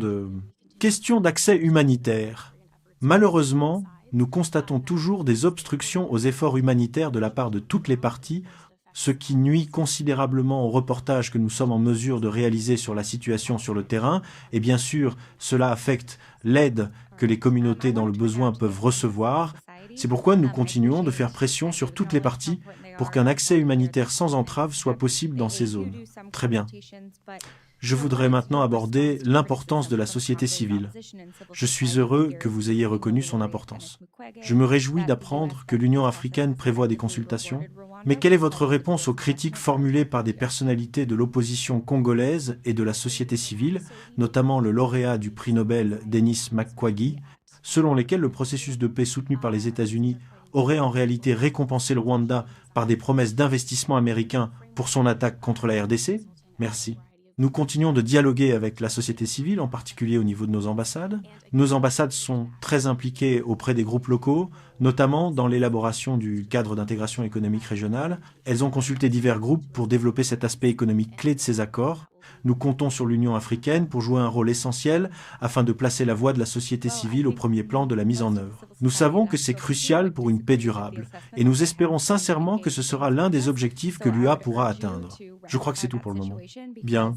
d'accès humanitaire. Malheureusement, nous constatons toujours des obstructions aux efforts humanitaires de la part de toutes les parties, ce qui nuit considérablement au reportage que nous sommes en mesure de réaliser sur la situation sur le terrain, et bien sûr, cela affecte l'aide que les communautés dans le besoin peuvent recevoir. C'est pourquoi nous continuons de faire pression sur toutes les parties pour qu'un accès humanitaire sans entrave soit possible dans ces zones. Très bien. Je voudrais maintenant aborder l'importance de la société civile. Je suis heureux que vous ayez reconnu son importance. Je me réjouis d'apprendre que l'Union africaine prévoit des consultations. Mais quelle est votre réponse aux critiques formulées par des personnalités de l'opposition congolaise et de la société civile, notamment le lauréat du prix Nobel Denis Mukwege, selon lesquelles le processus de paix soutenu par les États-Unis aurait en réalité récompensé le Rwanda par des promesses d'investissement américain pour son attaque contre la RDC? Merci. Nous continuons de dialoguer avec la société civile, en particulier au niveau de nos ambassades. Nos ambassades sont très impliquées auprès des groupes locaux, notamment dans l'élaboration du cadre d'intégration économique régionale. Elles ont consulté divers groupes pour développer cet aspect économique clé de ces accords. Nous comptons sur l'Union africaine pour jouer un rôle essentiel afin de placer la voix de la société civile au premier plan de la mise en œuvre. Nous savons que c'est crucial pour une paix durable et nous espérons sincèrement que ce sera l'un des objectifs que l'UA pourra atteindre. Je crois que c'est tout pour le moment. Bien.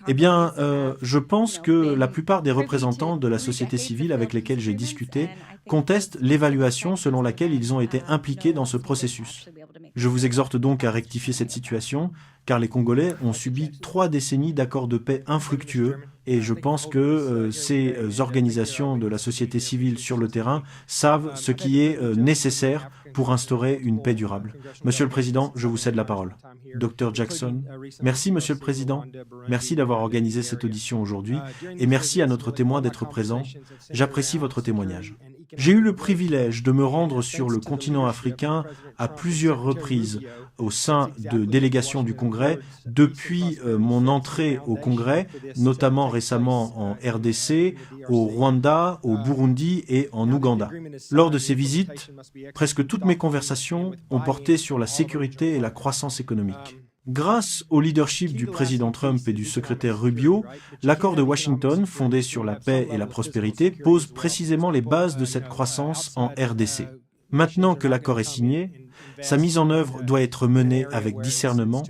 Je pense que la plupart des représentants de la société civile avec lesquels j'ai discuté contestent l'évaluation selon laquelle ils ont été impliqués dans ce processus. Je vous exhorte donc à rectifier cette situation, car les Congolais ont subi 3 décennies d'accords de paix infructueux, et je pense que ces organisations de la société civile sur le terrain savent ce qui est nécessaire pour instaurer une paix durable. Monsieur le Président, je vous cède la parole. Dr Jackson. Merci, Monsieur le Président. Merci d'avoir organisé cette audition aujourd'hui, et merci à notre témoin d'être présent. J'apprécie votre témoignage. J'ai eu le privilège de me rendre sur le continent africain à plusieurs reprises au sein de délégations du Congrès depuis mon entrée au Congrès, notamment récemment en RDC, au Rwanda, au Burundi et en Ouganda. Lors de ces visites, presque toutes mes conversations ont porté sur la sécurité et la croissance économique. Grâce au leadership du président Trump et du secrétaire Rubio, l'accord de Washington, fondé sur la paix et la prospérité, pose précisément les bases de cette croissance en RDC. Maintenant que l'accord est signé, sa mise en œuvre doit être menée avec discernement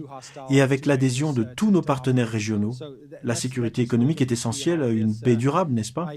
et avec l'adhésion de tous nos partenaires régionaux. La sécurité économique est essentielle à une paix durable, n'est-ce pas?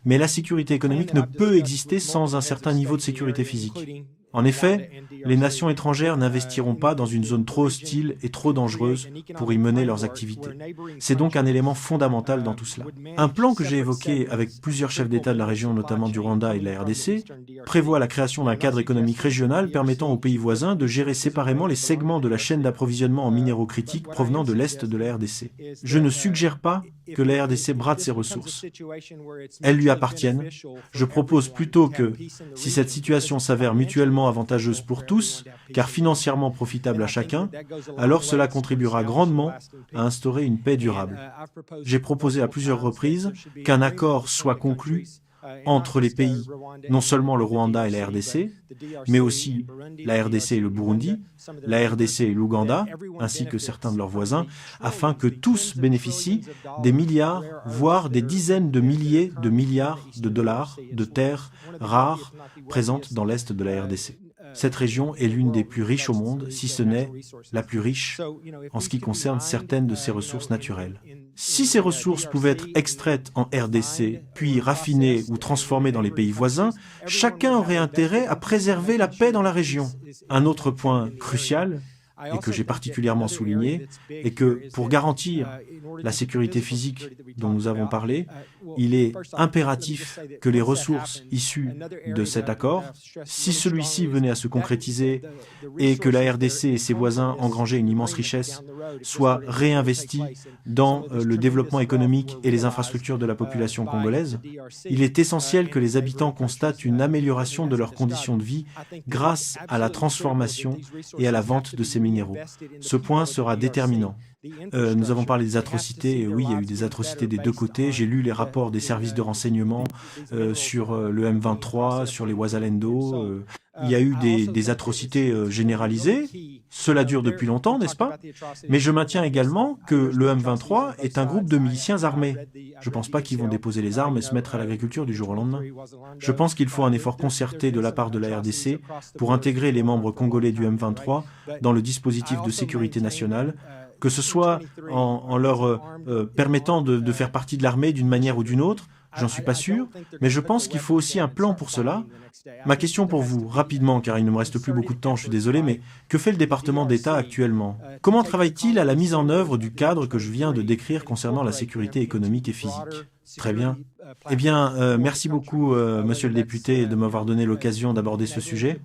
Mais la sécurité économique ne peut exister sans un certain niveau de sécurité physique. En effet, les nations étrangères n'investiront pas dans une zone trop hostile et trop dangereuse pour y mener leurs activités. C'est donc un élément fondamental dans tout cela. Un plan que j'ai évoqué avec plusieurs chefs d'État de la région, notamment du Rwanda et de la RDC, prévoit la création d'un cadre économique régional permettant aux pays voisins de gérer séparément les segments de la chaîne d'approvisionnement en minéraux critiques provenant de l'Est de la RDC. Je ne suggère pas que la RDC brade ses ressources. Elles lui appartiennent. Je propose plutôt que, si cette situation s'avère mutuellement avantageuse pour tous, car financièrement profitable à chacun, alors cela contribuera grandement à instaurer une paix durable. J'ai proposé à plusieurs reprises qu'un accord soit conclu entre les pays, non seulement le Rwanda et la RDC, mais aussi la RDC et le Burundi, la RDC et l'Ouganda, ainsi que certains de leurs voisins, afin que tous bénéficient des milliards, voire des dizaines de milliers de milliards de dollars de terres rares présentes dans l'Est de la RDC. Cette région est l'une des plus riches au monde, si ce n'est la plus riche en ce qui concerne certaines de ses ressources naturelles. Si ces ressources pouvaient être extraites en RDC, puis raffinées ou transformées dans les pays voisins, chacun aurait intérêt à préserver la paix dans la région. Un autre point crucial et que j'ai particulièrement souligné, est que pour garantir la sécurité physique dont nous avons parlé, il est impératif que les ressources issues de cet accord, si celui-ci venait à se concrétiser et que la RDC et ses voisins engrangeaient une immense richesse, soient réinvestis dans le développement économique et les infrastructures de la population congolaise, il est essentiel que les habitants constatent une amélioration de leurs conditions de vie grâce à la transformation et à la vente de ces minéraux. Ce point sera déterminant. Nous avons parlé des atrocités, oui, il y a eu des atrocités des deux côtés. J'ai lu les rapports des services de renseignement sur le M23, sur les Wazalendo. Il y a eu des atrocités généralisées. Cela dure depuis longtemps, n'est-ce pas? Mais je maintiens également que le M23 est un groupe de miliciens armés. Je ne pense pas qu'ils vont déposer les armes et se mettre à l'agriculture du jour au lendemain. Je pense qu'il faut un effort concerté de la part de la RDC pour intégrer les membres congolais du M23 dans le dispositif de sécurité nationale, que ce soit en leur permettant de faire partie de l'armée d'une manière ou d'une autre. J'en suis pas sûr, mais je pense qu'il faut aussi un plan pour cela. Ma question pour vous, rapidement, car il ne me reste plus beaucoup de temps, je suis désolé, mais que fait le département d'État actuellement? Comment travaille-t-il à la mise en œuvre du cadre que je viens de décrire concernant la sécurité économique et physique? Très bien. Eh bien, merci beaucoup, monsieur le député, de m'avoir donné l'occasion d'aborder ce sujet.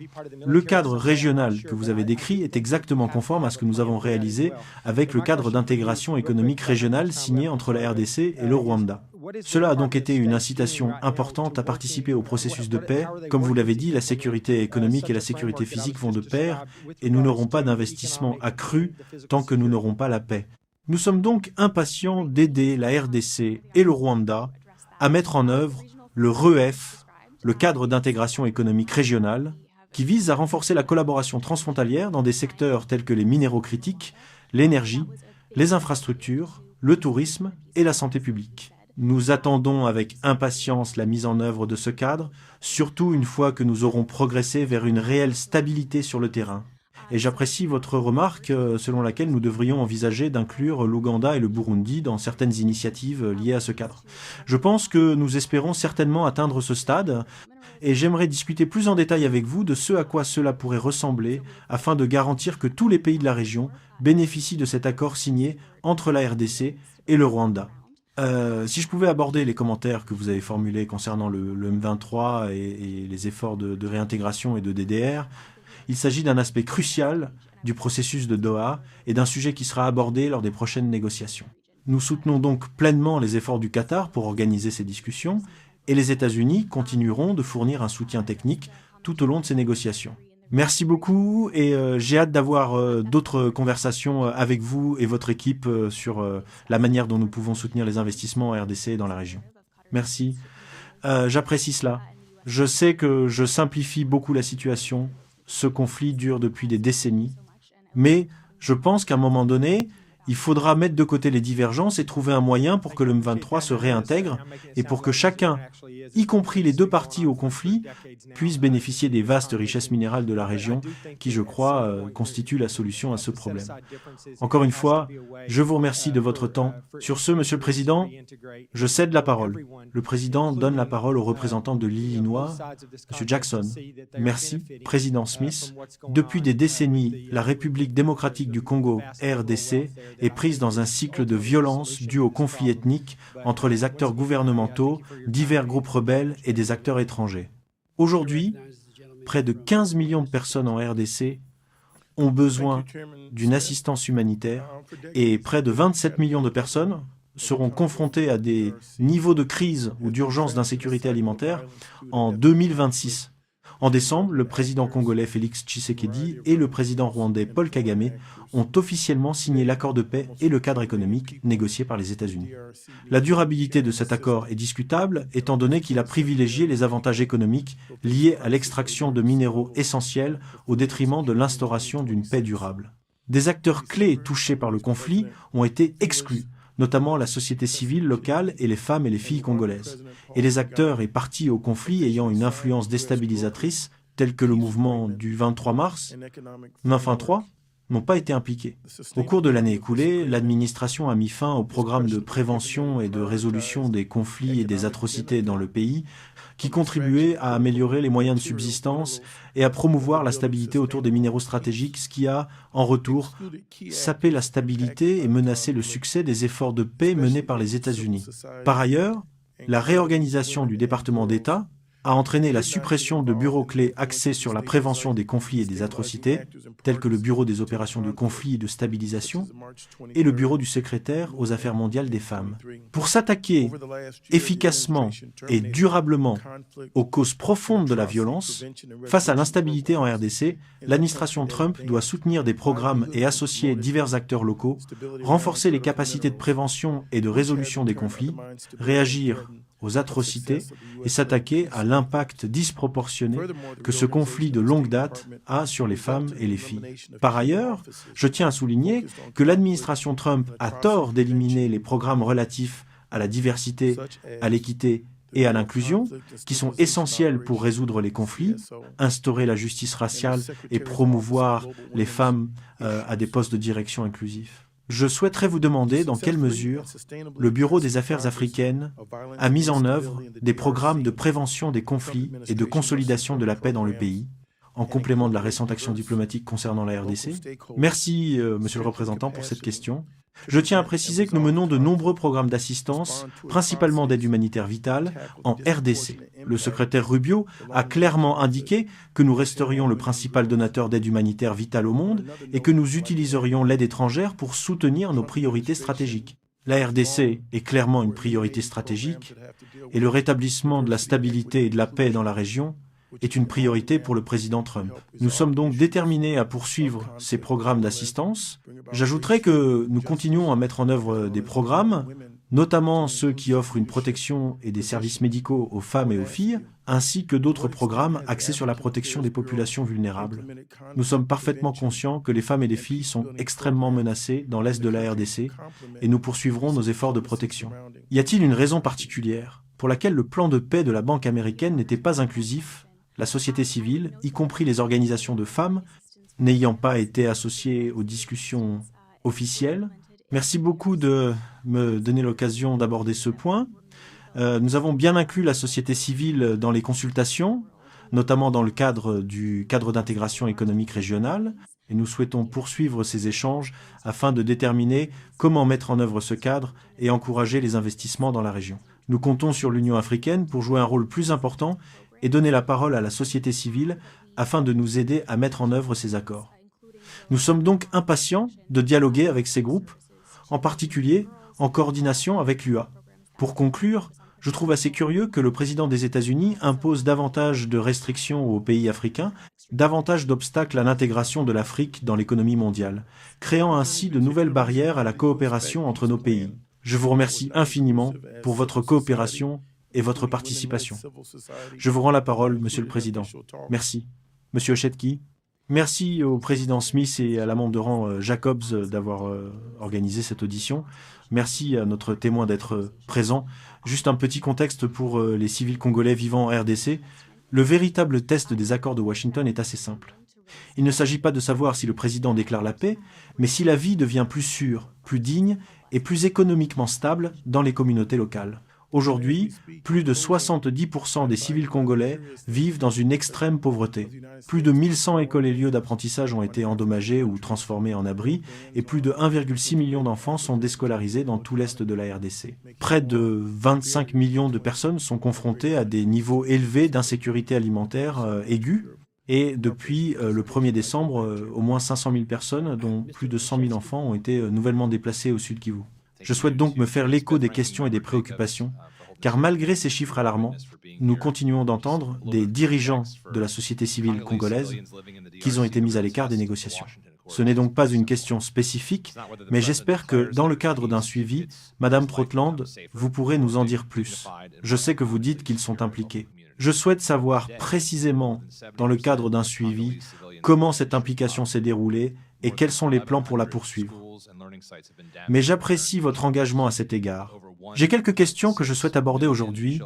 Le cadre régional que vous avez décrit est exactement conforme à ce que nous avons réalisé avec le cadre d'intégration économique régionale signé entre la RDC et le Rwanda. Cela a donc été une incitation importante à participer au processus de paix. Comme vous l'avez dit, la sécurité économique et la sécurité physique vont de pair et nous n'aurons pas d'investissement accru tant que nous n'aurons pas la paix. Nous sommes donc impatients d'aider la RDC et le Rwanda à mettre en œuvre le REF, le cadre d'intégration économique régionale, qui vise à renforcer la collaboration transfrontalière dans des secteurs tels que les minéraux critiques, l'énergie, les infrastructures, le tourisme et la santé publique. Nous attendons avec impatience la mise en œuvre de ce cadre, surtout une fois que nous aurons progressé vers une réelle stabilité sur le terrain. Et j'apprécie votre remarque selon laquelle nous devrions envisager d'inclure l'Ouganda et le Burundi dans certaines initiatives liées à ce cadre. Je pense que nous espérons certainement atteindre ce stade et j'aimerais discuter plus en détail avec vous de ce à quoi cela pourrait ressembler afin de garantir que tous les pays de la région bénéficient de cet accord signé entre la RDC et le Rwanda. Si je pouvais aborder les commentaires que vous avez formulés concernant le M23 et les efforts de réintégration et de DDR, il s'agit d'un aspect crucial du processus de Doha et d'un sujet qui sera abordé lors des prochaines négociations. Nous soutenons donc pleinement les efforts du Qatar pour organiser ces discussions et les États-Unis continueront de fournir un soutien technique tout au long de ces négociations. Merci beaucoup et j'ai hâte d'avoir d'autres conversations avec vous et votre équipe sur la manière dont nous pouvons soutenir les investissements en RDC et dans la région. Merci. J'apprécie cela. Je sais que je simplifie beaucoup la situation. Ce conflit dure depuis des décennies. Mais je pense qu'à un moment donné, il faudra mettre de côté les divergences et trouver un moyen pour que le M23 se réintègre et pour que chacun, y compris les deux parties au conflit, puisse bénéficier des vastes richesses minérales de la région qui, je crois, constituent la solution à ce problème. Encore une fois, je vous remercie de votre temps. Sur ce, Monsieur le Président, je cède la parole. Le Président donne la parole au représentant de l'Illinois, M. Jackson. Merci, Président Smith. Depuis des décennies, la République démocratique du Congo, RDC, est prise dans un cycle de violence dû au conflit ethnique entre les acteurs gouvernementaux, divers groupes rebelles et des acteurs étrangers. Aujourd'hui, près de 15 millions de personnes en RDC ont besoin d'une assistance humanitaire et près de 27 millions de personnes seront confrontées à des niveaux de crise ou d'urgence d'insécurité alimentaire en 2026. En décembre, le président congolais Félix Tshisekedi et le président rwandais Paul Kagame ont officiellement signé l'accord de paix et le cadre économique négocié par les États-Unis. La durabilité de cet accord est discutable, étant donné qu'il a privilégié les avantages économiques liés à l'extraction de minéraux essentiels au détriment de l'instauration d'une paix durable. Des acteurs clés touchés par le conflit ont été exclus, notamment la société civile locale et les femmes et les filles congolaises, et les acteurs et parties au conflit ayant une influence déstabilisatrice, tels que le mouvement du 23 mars, 9-3, n'ont pas été impliqués. Au cours de l'année écoulée, l'administration a mis fin au programme de prévention et de résolution des conflits et des atrocités dans le pays, qui contribuait à améliorer les moyens de subsistance et à promouvoir la stabilité autour des minéraux stratégiques, ce qui a, en retour, sapé la stabilité et menacé le succès des efforts de paix menés par les États-Unis. Par ailleurs, la réorganisation du département d'État a entraîné la suppression de bureaux clés axés sur la prévention des conflits et des atrocités, tels que le Bureau des opérations de conflit et de stabilisation et le Bureau du secrétaire aux affaires mondiales des femmes. Pour s'attaquer efficacement et durablement aux causes profondes de la violence, face à l'instabilité en RDC, l'administration Trump doit soutenir des programmes et associer divers acteurs locaux, renforcer les capacités de prévention et de résolution des conflits, réagir aux atrocités et s'attaquer à l'impact disproportionné que ce conflit de longue date a sur les femmes et les filles. Par ailleurs, je tiens à souligner que l'administration Trump a tort d'éliminer les programmes relatifs à la diversité, à l'équité et à l'inclusion, qui sont essentiels pour résoudre les conflits, instaurer la justice raciale et promouvoir les femmes à des postes de direction inclusifs. Je souhaiterais vous demander dans quelle mesure le Bureau des Affaires africaines a mis en œuvre des programmes de prévention des conflits et de consolidation de la paix dans le pays, en complément de la récente action diplomatique concernant la RDC. Merci, Monsieur le représentant, pour cette question. Je tiens à préciser que nous menons de nombreux programmes d'assistance, principalement d'aide humanitaire vitale, en RDC. Le secrétaire Rubio a clairement indiqué que nous resterions le principal donateur d'aide humanitaire vitale au monde et que nous utiliserions l'aide étrangère pour soutenir nos priorités stratégiques. La RDC est clairement une priorité stratégique et le rétablissement de la stabilité et de la paix dans la région est une priorité pour le président Trump. Nous sommes donc déterminés à poursuivre ces programmes d'assistance. J'ajouterai que nous continuons à mettre en œuvre des programmes, notamment ceux qui offrent une protection et des services médicaux aux femmes et aux filles, ainsi que d'autres programmes axés sur la protection des populations vulnérables. Nous sommes parfaitement conscients que les femmes et les filles sont extrêmement menacées dans l'est de la RDC et nous poursuivrons nos efforts de protection. Y a-t-il une raison particulière pour laquelle le plan de paix de la Banque américaine n'était pas inclusif, la société civile, y compris les organisations de femmes, n'ayant pas été associées aux discussions officielles? Merci beaucoup de me donner l'occasion d'aborder ce point. Nous avons bien inclus la société civile dans les consultations, notamment dans le cadre du cadre d'intégration économique régionale, et nous souhaitons poursuivre ces échanges afin de déterminer comment mettre en œuvre ce cadre et encourager les investissements dans la région. Nous comptons sur l'Union africaine pour jouer un rôle plus important et donner la parole à la société civile afin de nous aider à mettre en œuvre ces accords. Nous sommes donc impatients de dialoguer avec ces groupes, en particulier en coordination avec l'UA. Pour conclure, je trouve assez curieux que le président des États-Unis impose davantage de restrictions aux pays africains, davantage d'obstacles à l'intégration de l'Afrique dans l'économie mondiale, créant ainsi de nouvelles barrières à la coopération entre nos pays. Je vous remercie infiniment pour votre coopération et votre participation. Je vous rends la parole, Monsieur le Président. Merci. Monsieur Chetki. Merci au président Smith et à la membre de rang Jacobs d'avoir organisé cette audition. Merci à notre témoin d'être présent. Juste un petit contexte pour les civils congolais vivant en RDC. Le véritable test des accords de Washington est assez simple. Il ne s'agit pas de savoir si le président déclare la paix, mais si la vie devient plus sûre, plus digne et plus économiquement stable dans les communautés locales. Aujourd'hui, plus de 70% des civils congolais vivent dans une extrême pauvreté. Plus de 1100 écoles et lieux d'apprentissage ont été endommagés ou transformés en abris et plus de 1,6 million d'enfants sont déscolarisés dans tout l'est de la RDC. Près de 25 millions de personnes sont confrontées à des niveaux élevés d'insécurité alimentaire aiguë. Et depuis le 1er décembre, au moins 500 000 personnes, dont plus de 100 000 enfants, ont été nouvellement déplacées au Sud Kivu. Je souhaite donc me faire l'écho des questions et des préoccupations, car malgré ces chiffres alarmants, nous continuons d'entendre des dirigeants de la société civile congolaise qu'ils ont été mis à l'écart des négociations. Ce n'est donc pas une question spécifique, mais j'espère que dans le cadre d'un suivi, Madame Trotland, vous pourrez nous en dire plus. Je sais que vous dites qu'ils sont impliqués. Je souhaite savoir précisément, dans le cadre d'un suivi, comment cette implication s'est déroulée et quels sont les plans pour la poursuivre. Mais j'apprécie votre engagement à cet égard. J'ai quelques questions que je souhaite aborder aujourd'hui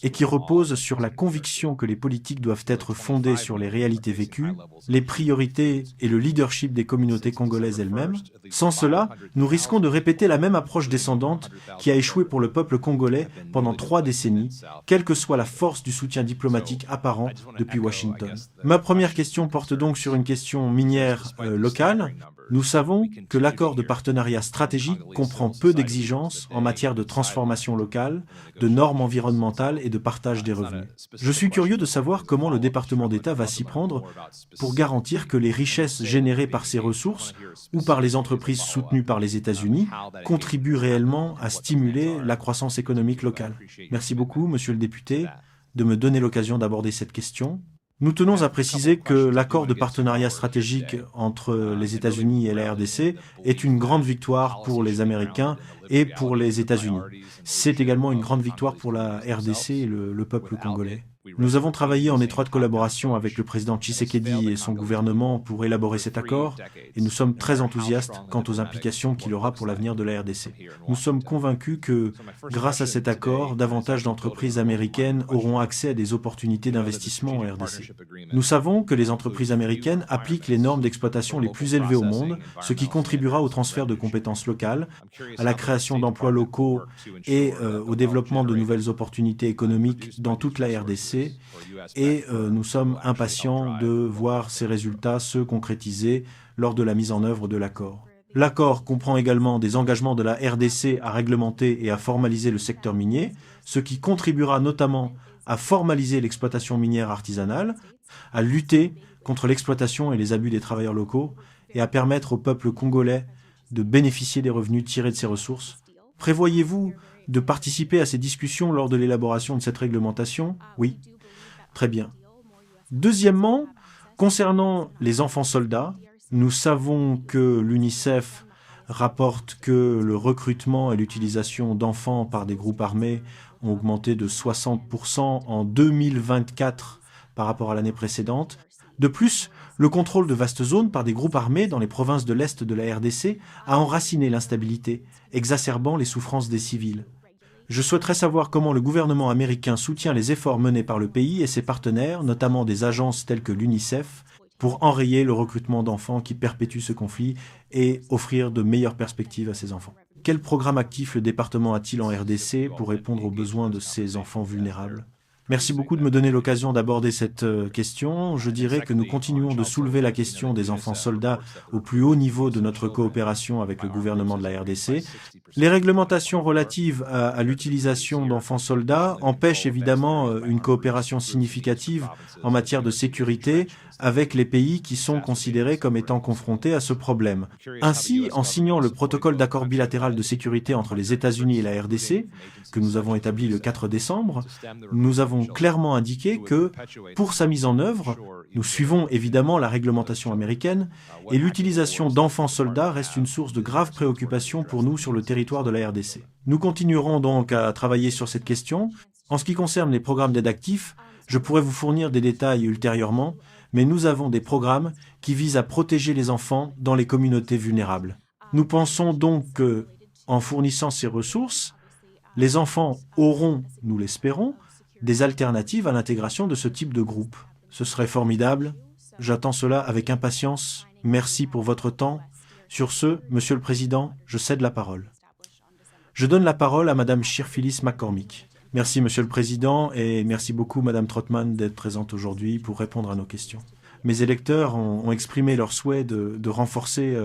et qui repose sur la conviction que les politiques doivent être fondées sur les réalités vécues, les priorités et le leadership des communautés congolaises elles-mêmes. Sans cela, nous risquons de répéter la même approche descendante qui a échoué pour le peuple congolais pendant 3 décennies, quelle que soit la force du soutien diplomatique apparent depuis Washington. Ma première question porte donc sur une question minière locale. Nous savons que l'accord de partenariat stratégique comprend peu d'exigences en matière de transformation locale, de normes environnementales et de partage des revenus. Je suis curieux de savoir comment le département d'État va s'y prendre pour garantir que les richesses générées par ces ressources ou par les entreprises soutenues par les États-Unis contribuent réellement à stimuler la croissance économique locale. Merci beaucoup, monsieur le député, de me donner l'occasion d'aborder cette question. Nous tenons à préciser que l'accord de partenariat stratégique entre les États-Unis et la RDC est une grande victoire pour les Américains et pour les États-Unis. C'est également une grande victoire pour la RDC et le peuple congolais. Nous avons travaillé en étroite collaboration avec le président Tshisekedi et son gouvernement pour élaborer cet accord et nous sommes très enthousiastes quant aux implications qu'il aura pour l'avenir de la RDC. Nous sommes convaincus que, grâce à cet accord, davantage d'entreprises américaines auront accès à des opportunités d'investissement en RDC. Nous savons que les entreprises américaines appliquent les normes d'exploitation les plus élevées au monde, ce qui contribuera au transfert de compétences locales, à la création d'emplois locaux et au développement de nouvelles opportunités économiques dans toute la RDC. Et nous sommes impatients de voir ces résultats se concrétiser lors de la mise en œuvre de l'accord. L'accord comprend également des engagements de la RDC à réglementer et à formaliser le secteur minier, ce qui contribuera notamment à formaliser l'exploitation minière artisanale, à lutter contre l'exploitation et les abus des travailleurs locaux et à permettre au peuple congolais de bénéficier des revenus tirés de ces ressources. Prévoyez-vous de participer à ces discussions lors de l'élaboration de cette réglementation? Oui. Très bien. Deuxièmement, concernant les enfants soldats, nous savons que l'UNICEF rapporte que le recrutement et l'utilisation d'enfants par des groupes armés ont augmenté de 60% en 2024 par rapport à l'année précédente. De plus, le contrôle de vastes zones par des groupes armés dans les provinces de l'Est de la RDC a enraciné l'instabilité, exacerbant les souffrances des civils. Je souhaiterais savoir comment le gouvernement américain soutient les efforts menés par le pays et ses partenaires, notamment des agences telles que l'UNICEF, pour enrayer le recrutement d'enfants qui perpétuent ce conflit et offrir de meilleures perspectives à ces enfants. Quel programme actif le département a-t-il en RDC pour répondre aux besoins de ces enfants vulnérables ? Merci beaucoup de me donner l'occasion d'aborder cette question. Je dirais que nous continuons de soulever la question des enfants soldats au plus haut niveau de notre coopération avec le gouvernement de la RDC. Les réglementations relatives à l'utilisation d'enfants soldats empêchent évidemment une coopération significative en matière de sécurité avec les pays qui sont considérés comme étant confrontés à ce problème. Ainsi, en signant le protocole d'accord bilatéral de sécurité entre les États-Unis et la RDC, que nous avons établi le 4 décembre, nous avons clairement indiqué que, pour sa mise en œuvre, nous suivons évidemment la réglementation américaine et l'utilisation d'enfants soldats reste une source de grave préoccupation pour nous sur le territoire de la RDC. Nous continuerons donc à travailler sur cette question. En ce qui concerne les programmes d'aide actifs, je pourrais vous fournir des détails ultérieurement, mais nous avons des programmes qui visent à protéger les enfants dans les communautés vulnérables. Nous pensons donc que, en fournissant ces ressources, les enfants auront, nous l'espérons, des alternatives à l'intégration de ce type de groupe. Ce serait formidable. J'attends cela avec impatience. Merci pour votre temps. Sur ce, Monsieur le Président, je cède la parole. Je donne la parole à Madame Shirfilis McCormick. Merci, Monsieur le Président, et merci beaucoup, Madame Trottmann, d'être présente aujourd'hui pour répondre à nos questions. Mes électeurs ont exprimé leur souhait de renforcer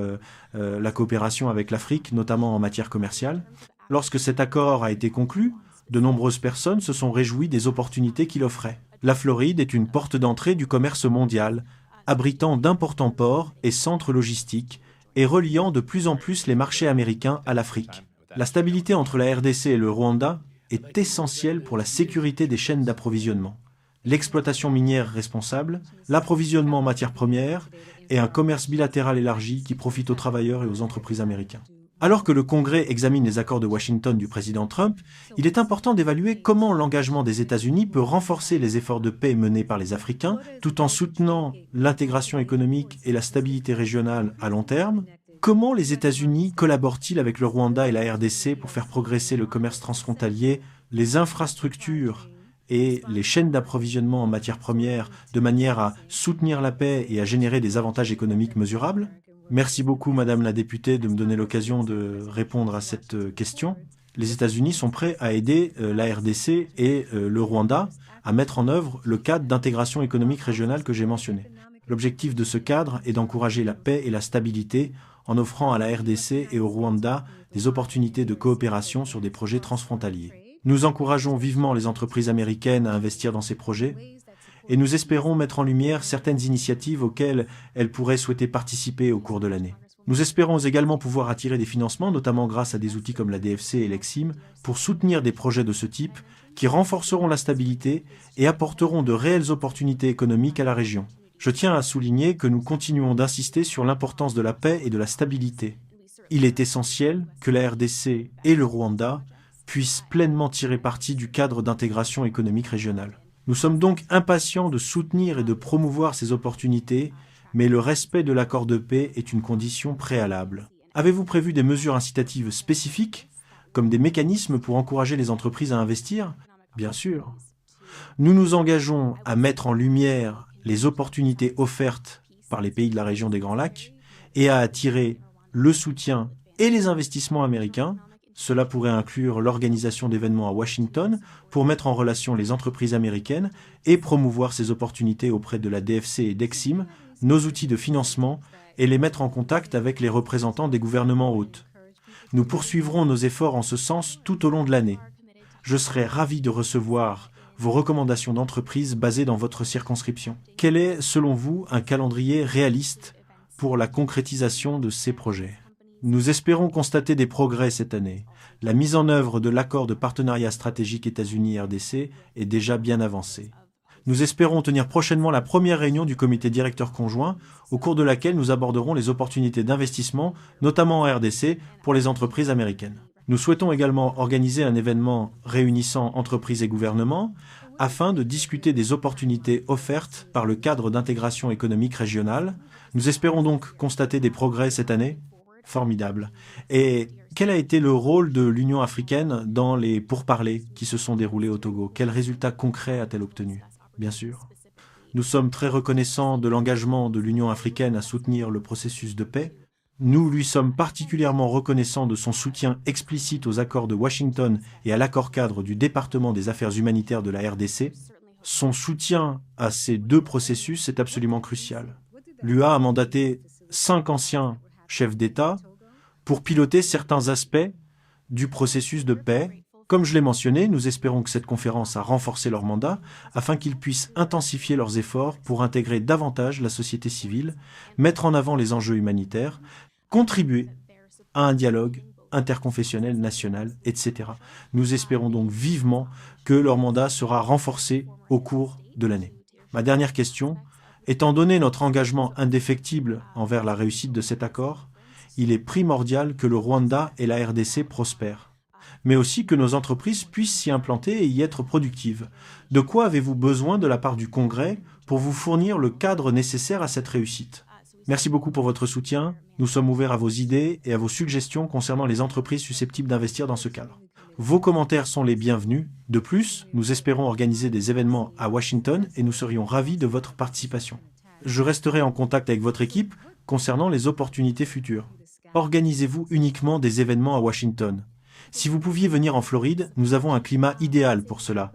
la coopération avec l'Afrique, notamment en matière commerciale. Lorsque cet accord a été conclu, de nombreuses personnes se sont réjouies des opportunités qu'il offrait. La Floride est une porte d'entrée du commerce mondial, abritant d'importants ports et centres logistiques et reliant de plus en plus les marchés américains à l'Afrique. La stabilité entre la RDC et le Rwanda est essentielle pour la sécurité des chaînes d'approvisionnement, l'exploitation minière responsable, l'approvisionnement en matières premières et un commerce bilatéral élargi qui profite aux travailleurs et aux entreprises américaines. Alors que le Congrès examine les accords de Washington du président Trump, il est important d'évaluer comment l'engagement des États-Unis peut renforcer les efforts de paix menés par les Africains, tout en soutenant l'intégration économique et la stabilité régionale à long terme. Comment les États-Unis collaborent-ils avec le Rwanda et la RDC pour faire progresser le commerce transfrontalier, les infrastructures, et les chaînes d'approvisionnement en matières premières de manière à soutenir la paix et à générer des avantages économiques mesurables? Merci beaucoup, Madame la députée, de me donner l'occasion de répondre à cette question. Les États-Unis sont prêts à aider la RDC et le Rwanda à mettre en œuvre le cadre d'intégration économique régionale que j'ai mentionné. L'objectif de ce cadre est d'encourager la paix et la stabilité en offrant à la RDC et au Rwanda des opportunités de coopération sur des projets transfrontaliers. Nous encourageons vivement les entreprises américaines à investir dans ces projets et nous espérons mettre en lumière certaines initiatives auxquelles elles pourraient souhaiter participer au cours de l'année. Nous espérons également pouvoir attirer des financements, notamment grâce à des outils comme la DFC et l'Exim, pour soutenir des projets de ce type qui renforceront la stabilité et apporteront de réelles opportunités économiques à la région. Je tiens à souligner que nous continuons d'insister sur l'importance de la paix et de la stabilité. Il est essentiel que la RDC et le Rwanda puissent pleinement tirer parti du cadre d'intégration économique régionale. Nous sommes donc impatients de soutenir et de promouvoir ces opportunités, mais le respect de l'accord de paix est une condition préalable. Avez-vous prévu des mesures incitatives spécifiques, comme des mécanismes pour encourager les entreprises à investir? Bien sûr. Nous nous engageons à mettre en lumière les opportunités offertes par les pays de la région des Grands Lacs et à attirer le soutien et les investissements américains. Cela pourrait inclure l'organisation d'événements à Washington pour mettre en relation les entreprises américaines et promouvoir ces opportunités auprès de la DFC et d'Exim, nos outils de financement, et les mettre en contact avec les représentants des gouvernements hôtes. Nous poursuivrons nos efforts en ce sens tout au long de l'année. Je serai ravi de recevoir vos recommandations d'entreprise basées dans votre circonscription. Quel est, selon vous, un calendrier réaliste pour la concrétisation de ces projets? Nous espérons constater des progrès cette année. La mise en œuvre de l'accord de partenariat stratégique États-Unis-RDC est déjà bien avancée. Nous espérons tenir prochainement la première réunion du comité directeur conjoint, au cours de laquelle nous aborderons les opportunités d'investissement, notamment en RDC, pour les entreprises américaines. Nous souhaitons également organiser un événement réunissant entreprises et gouvernements afin de discuter des opportunités offertes par le cadre d'intégration économique régionale. Nous espérons donc constater des progrès cette année. Formidable. Et quel a été le rôle de l'Union africaine dans les pourparlers qui se sont déroulés au Togo? Quels résultats concrets a-t-elle obtenu? Bien sûr. Nous sommes très reconnaissants de l'engagement de l'Union africaine à soutenir le processus de paix. Nous lui sommes particulièrement reconnaissants de son soutien explicite aux accords de Washington et à l'accord-cadre du département des affaires humanitaires de la RDC. Son soutien à ces deux processus est absolument crucial. L'UA a mandaté 5 anciens chefs d'État pour piloter certains aspects du processus de paix. Comme je l'ai mentionné, nous espérons que cette conférence a renforcé leur mandat afin qu'ils puissent intensifier leurs efforts pour intégrer davantage la société civile, mettre en avant les enjeux humanitaires, contribuer à un dialogue interconfessionnel national, etc. Nous espérons donc vivement que leur mandat sera renforcé au cours de l'année. Ma dernière question: étant donné notre engagement indéfectible envers la réussite de cet accord, il est primordial que le Rwanda et la RDC prospèrent, mais aussi que nos entreprises puissent s'y implanter et y être productives. De quoi avez-vous besoin de la part du Congrès pour vous fournir le cadre nécessaire à cette réussite? Merci beaucoup pour votre soutien. Nous sommes ouverts à vos idées et à vos suggestions concernant les entreprises susceptibles d'investir dans ce cadre. Vos commentaires sont les bienvenus. De plus, nous espérons organiser des événements à Washington et nous serions ravis de votre participation. Je resterai en contact avec votre équipe concernant les opportunités futures. Organisez-vous uniquement des événements à Washington. Si vous pouviez venir en Floride, nous avons un climat idéal pour cela.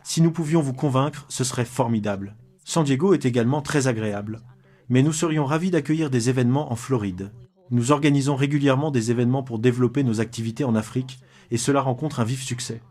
Si nous pouvions vous convaincre, ce serait formidable. San Diego est également très agréable. Mais nous serions ravis d'accueillir des événements en Floride. Nous organisons régulièrement des événements pour développer nos activités en Afrique, et cela rencontre un vif succès.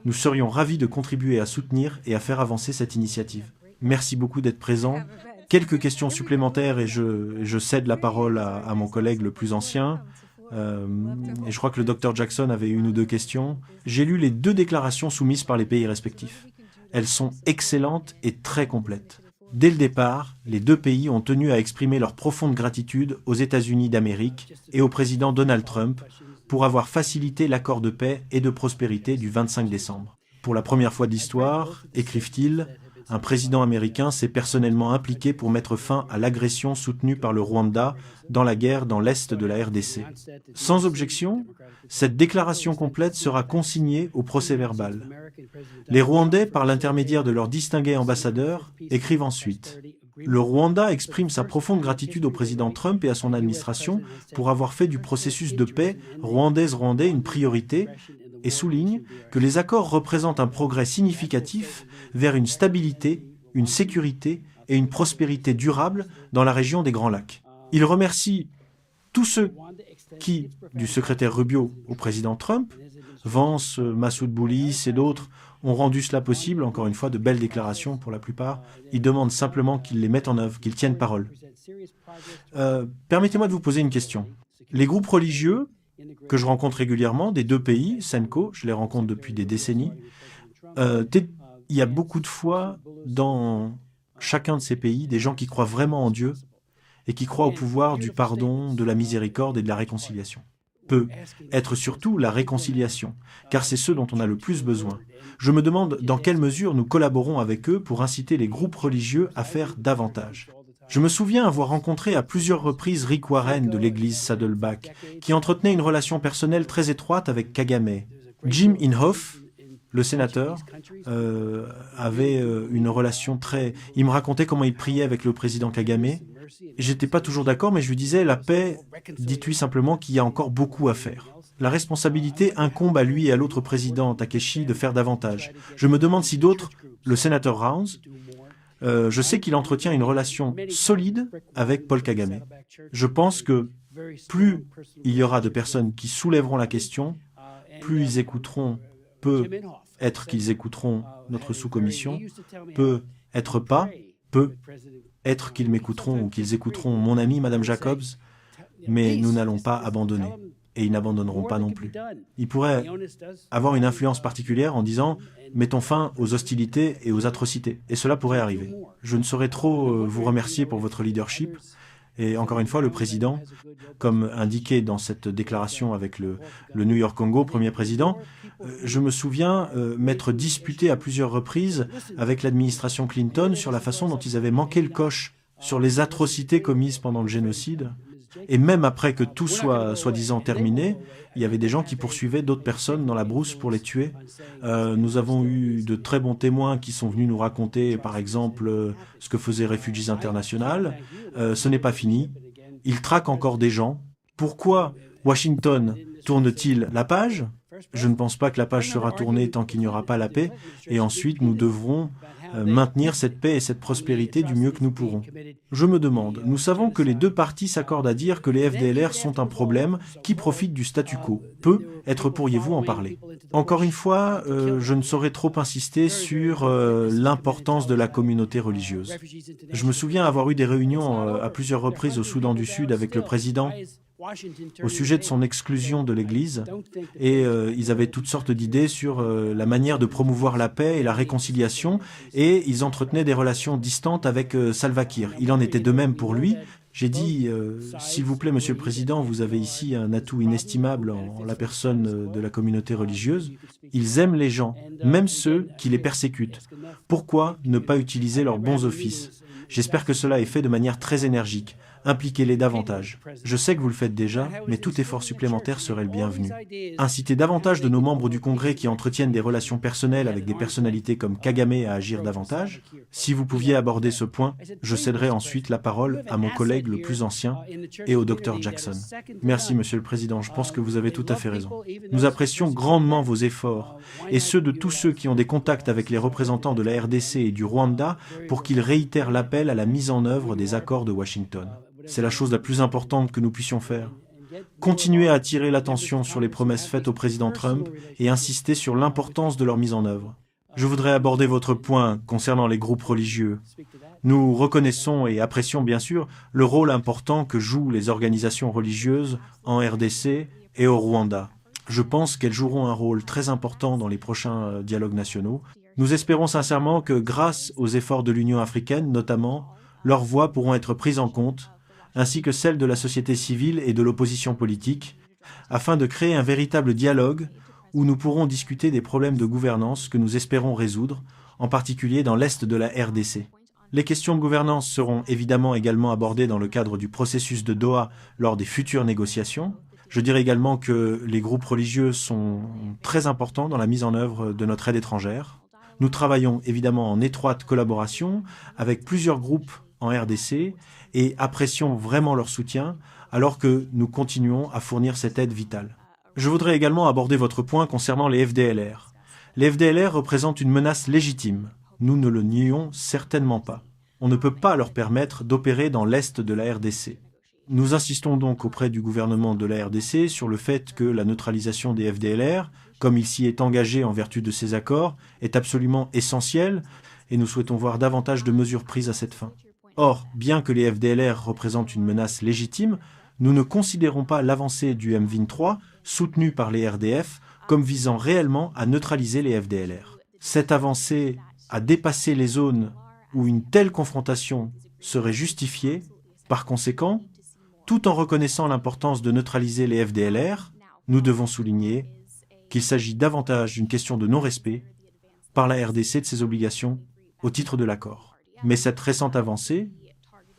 Nous serions ravis de contribuer à soutenir et à faire avancer cette initiative. Merci beaucoup d'être présent. Quelques questions supplémentaires et je cède la parole à mon collègue le plus ancien. Et je crois que le Dr Jackson avait une ou deux questions. J'ai lu les 2 déclarations soumises par les pays respectifs. Elles sont excellentes et très complètes. Dès le départ, les 2 pays ont tenu à exprimer leur profonde gratitude aux États-Unis d'Amérique et au président Donald Trump pour avoir facilité l'accord de paix et de prospérité du 25 décembre. Pour la première fois de l'histoire, écrivent-ils, un président américain s'est personnellement impliqué pour mettre fin à l'agression soutenue par le Rwanda dans la guerre dans l'est de la RDC. Sans objection, cette déclaration complète sera consignée au procès-verbal. Les Rwandais, par l'intermédiaire de leur distingué ambassadeur, écrivent ensuite « Le Rwanda exprime sa profonde gratitude au président Trump et à son administration pour avoir fait du processus de paix rwandais une priorité et souligne que les accords représentent un progrès significatif vers une stabilité, une sécurité et une prospérité durable dans la région des Grands Lacs. » Il remercie tous ceux qui, du secrétaire Rubio au président Trump, Vance, Massoud Boulis et d'autres, ont rendu cela possible, encore une fois, de belles déclarations pour la plupart. Ils demandent simplement qu'ils les mettent en œuvre, qu'ils tiennent parole. Permettez-moi de vous poser une question. Les groupes religieux que je rencontre régulièrement, des deux pays, Senko, je les rencontre depuis des décennies, il y a beaucoup de fois dans chacun de ces pays des gens qui croient vraiment en Dieu et qui croient au pouvoir du pardon, de la miséricorde et de la réconciliation. Peut être surtout la réconciliation, car c'est ce dont on a le plus besoin. Je me demande dans quelle mesure nous collaborons avec eux pour inciter les groupes religieux à faire davantage. Je me souviens avoir rencontré à plusieurs reprises Rick Warren de l'église Saddleback, qui entretenait une relation personnelle très étroite avec Kagame. Jim Inhofe, le sénateur, avait une relation très... Il me racontait comment il priait avec le président Kagame. J'étais pas toujours d'accord, mais je lui disais, la paix, dites-lui simplement qu'il y a encore beaucoup à faire. La responsabilité incombe à lui et à l'autre président, Takeshi, de faire davantage. Je me demande si d'autres, le sénateur Rounds, je sais qu'il entretient une relation solide avec Paul Kagame. Je pense que plus il y aura de personnes qui soulèveront la question, plus ils écouteront, peut être qu'ils écouteront notre sous-commission, peut être pas, peut être qu'ils m'écouteront ou qu'ils écouteront mon ami Madame Jacobs, mais nous n'allons pas abandonner. Et ils n'abandonneront pas non plus. Ils pourraient avoir une influence particulière en disant « mettons fin aux hostilités et aux atrocités ». Et cela pourrait arriver. Je ne saurais trop vous remercier pour votre leadership. Et encore une fois, le président, comme indiqué dans cette déclaration avec le New York Congo, premier président, je me souviens m'être disputé à plusieurs reprises avec l'administration Clinton sur la façon dont ils avaient manqué le coche sur les atrocités commises pendant le génocide. Et même après que tout soit soi-disant terminé, il y avait des gens qui poursuivaient d'autres personnes dans la brousse pour les tuer. Nous avons eu de très bons témoins qui sont venus nous raconter, par exemple, ce que faisait Refugees International. Ce n'est pas fini. Ils traquent encore des gens. Pourquoi Washington tourne-t-il la page ? Je ne pense pas que la page sera tournée tant qu'il n'y aura pas la paix. Et ensuite, nous devrons maintenir cette paix et cette prospérité du mieux que nous pourrons. Je me demande, nous savons que les deux parties s'accordent à dire que les FDLR sont un problème qui profite du statu quo. Peut-être pourriez-vous en parler. Encore une fois, je ne saurais trop insister sur l'importance de la communauté religieuse. Je me souviens avoir eu des réunions à plusieurs reprises au Soudan du Sud avec le président au sujet de son exclusion de l'Église, et ils avaient toutes sortes d'idées sur la manière de promouvoir la paix et la réconciliation, et ils entretenaient des relations distantes avec Salva Kiir. Il en était de même pour lui. J'ai dit, s'il vous plaît, Monsieur le Président, vous avez ici un atout inestimable en la personne de la communauté religieuse. Ils aiment les gens, même ceux qui les persécutent. Pourquoi ne pas utiliser leurs bons offices ? J'espère que cela est fait de manière très énergique. Impliquez-les davantage. Je sais que vous le faites déjà, mais tout effort supplémentaire serait le bienvenu. Incitez davantage de nos membres du Congrès qui entretiennent des relations personnelles avec des personnalités comme Kagame à agir davantage. Si vous pouviez aborder ce point, je céderai ensuite la parole à mon collègue le plus ancien et au Dr Jackson. Merci, Monsieur le Président, je pense que vous avez tout à fait raison. Nous apprécions grandement vos efforts et ceux de tous ceux qui ont des contacts avec les représentants de la RDC et du Rwanda pour qu'ils réitèrent l'appel à la mise en œuvre des accords de Washington. C'est la chose la plus importante que nous puissions faire. Continuez à attirer l'attention sur les promesses faites au président Trump et insister sur l'importance de leur mise en œuvre. Je voudrais aborder votre point concernant les groupes religieux. Nous reconnaissons et apprécions bien sûr le rôle important que jouent les organisations religieuses en RDC et au Rwanda. Je pense qu'elles joueront un rôle très important dans les prochains dialogues nationaux. Nous espérons sincèrement que grâce aux efforts de l'Union africaine notamment, leurs voix pourront être prises en compte ainsi que celle de la société civile et de l'opposition politique, afin de créer un véritable dialogue où nous pourrons discuter des problèmes de gouvernance que nous espérons résoudre en particulier dans l'est de la RDC. Les questions de gouvernance seront évidemment également abordées dans le cadre du processus de Doha lors des futures négociations. Je dirais également que les groupes religieux sont très importants dans la mise en œuvre de notre aide étrangère. Nous travaillons évidemment en étroite collaboration avec plusieurs groupes en RDC et apprécions vraiment leur soutien alors que nous continuons à fournir cette aide vitale. Je voudrais également aborder votre point concernant les FDLR. Les FDLR représentent une menace légitime. Nous ne le nions certainement pas. On ne peut pas leur permettre d'opérer dans l'est de la RDC. Nous insistons donc auprès du gouvernement de la RDC sur le fait que la neutralisation des FDLR, comme il s'y est engagé en vertu de ces accords, est absolument essentielle et nous souhaitons voir davantage de mesures prises à cette fin. Or, bien que les FDLR représentent une menace légitime, nous ne considérons pas l'avancée du MVIN-3, soutenue par les RDF, comme visant réellement à neutraliser les FDLR. Cette avancée a dépassé les zones où une telle confrontation serait justifiée. Par conséquent, tout en reconnaissant l'importance de neutraliser les FDLR, nous devons souligner qu'il s'agit davantage d'une question de non-respect par la RDC de ses obligations au titre de l'accord. Mais cette récente avancée,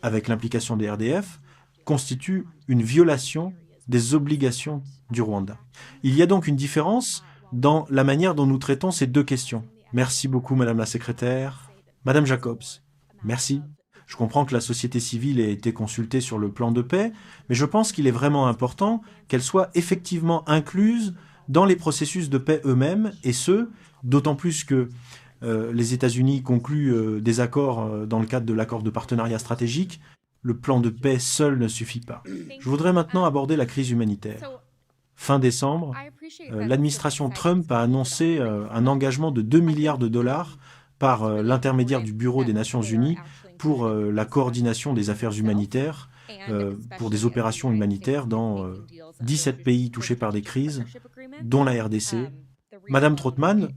avec l'implication des RDF, constitue une violation des obligations du Rwanda. Il y a donc une différence dans la manière dont nous traitons ces deux questions. Merci beaucoup, Madame la Secrétaire. Madame Jacobs, merci. Je comprends que la société civile ait été consultée sur le plan de paix, mais je pense qu'il est vraiment important qu'elle soit effectivement incluse dans les processus de paix eux-mêmes, et ce, d'autant plus que les États-Unis concluent des accords dans le cadre de l'accord de partenariat stratégique. Le plan de paix seul ne suffit pas. Je voudrais maintenant aborder la crise humanitaire. Fin décembre, l'administration Trump a annoncé un engagement de 2 milliards de dollars par l'intermédiaire du Bureau des Nations Unies pour la coordination des affaires humanitaires, pour des opérations humanitaires dans 17 pays touchés par des crises, dont la RDC. Madame Trautmann,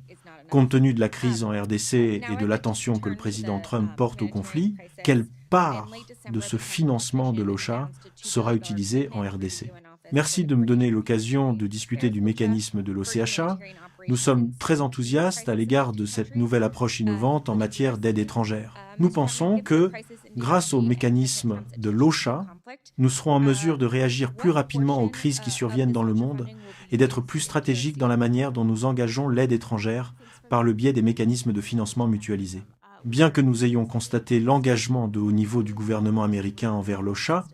compte tenu de la crise en RDC et de l'attention que le président Trump porte au conflit, quelle part de ce financement de l'OCHA sera utilisée en RDC? Merci de me donner l'occasion de discuter du mécanisme de l'OCHA. Nous sommes très enthousiastes à l'égard de cette nouvelle approche innovante en matière d'aide étrangère. Nous pensons que, grâce au mécanisme de l'OCHA, nous serons en mesure de réagir plus rapidement aux crises qui surviennent dans le monde et d'être plus stratégiques dans la manière dont nous engageons l'aide étrangère par le biais des mécanismes de financement mutualisés. Bien que nous ayons constaté l'engagement de haut niveau du gouvernement américain envers l'OCHA,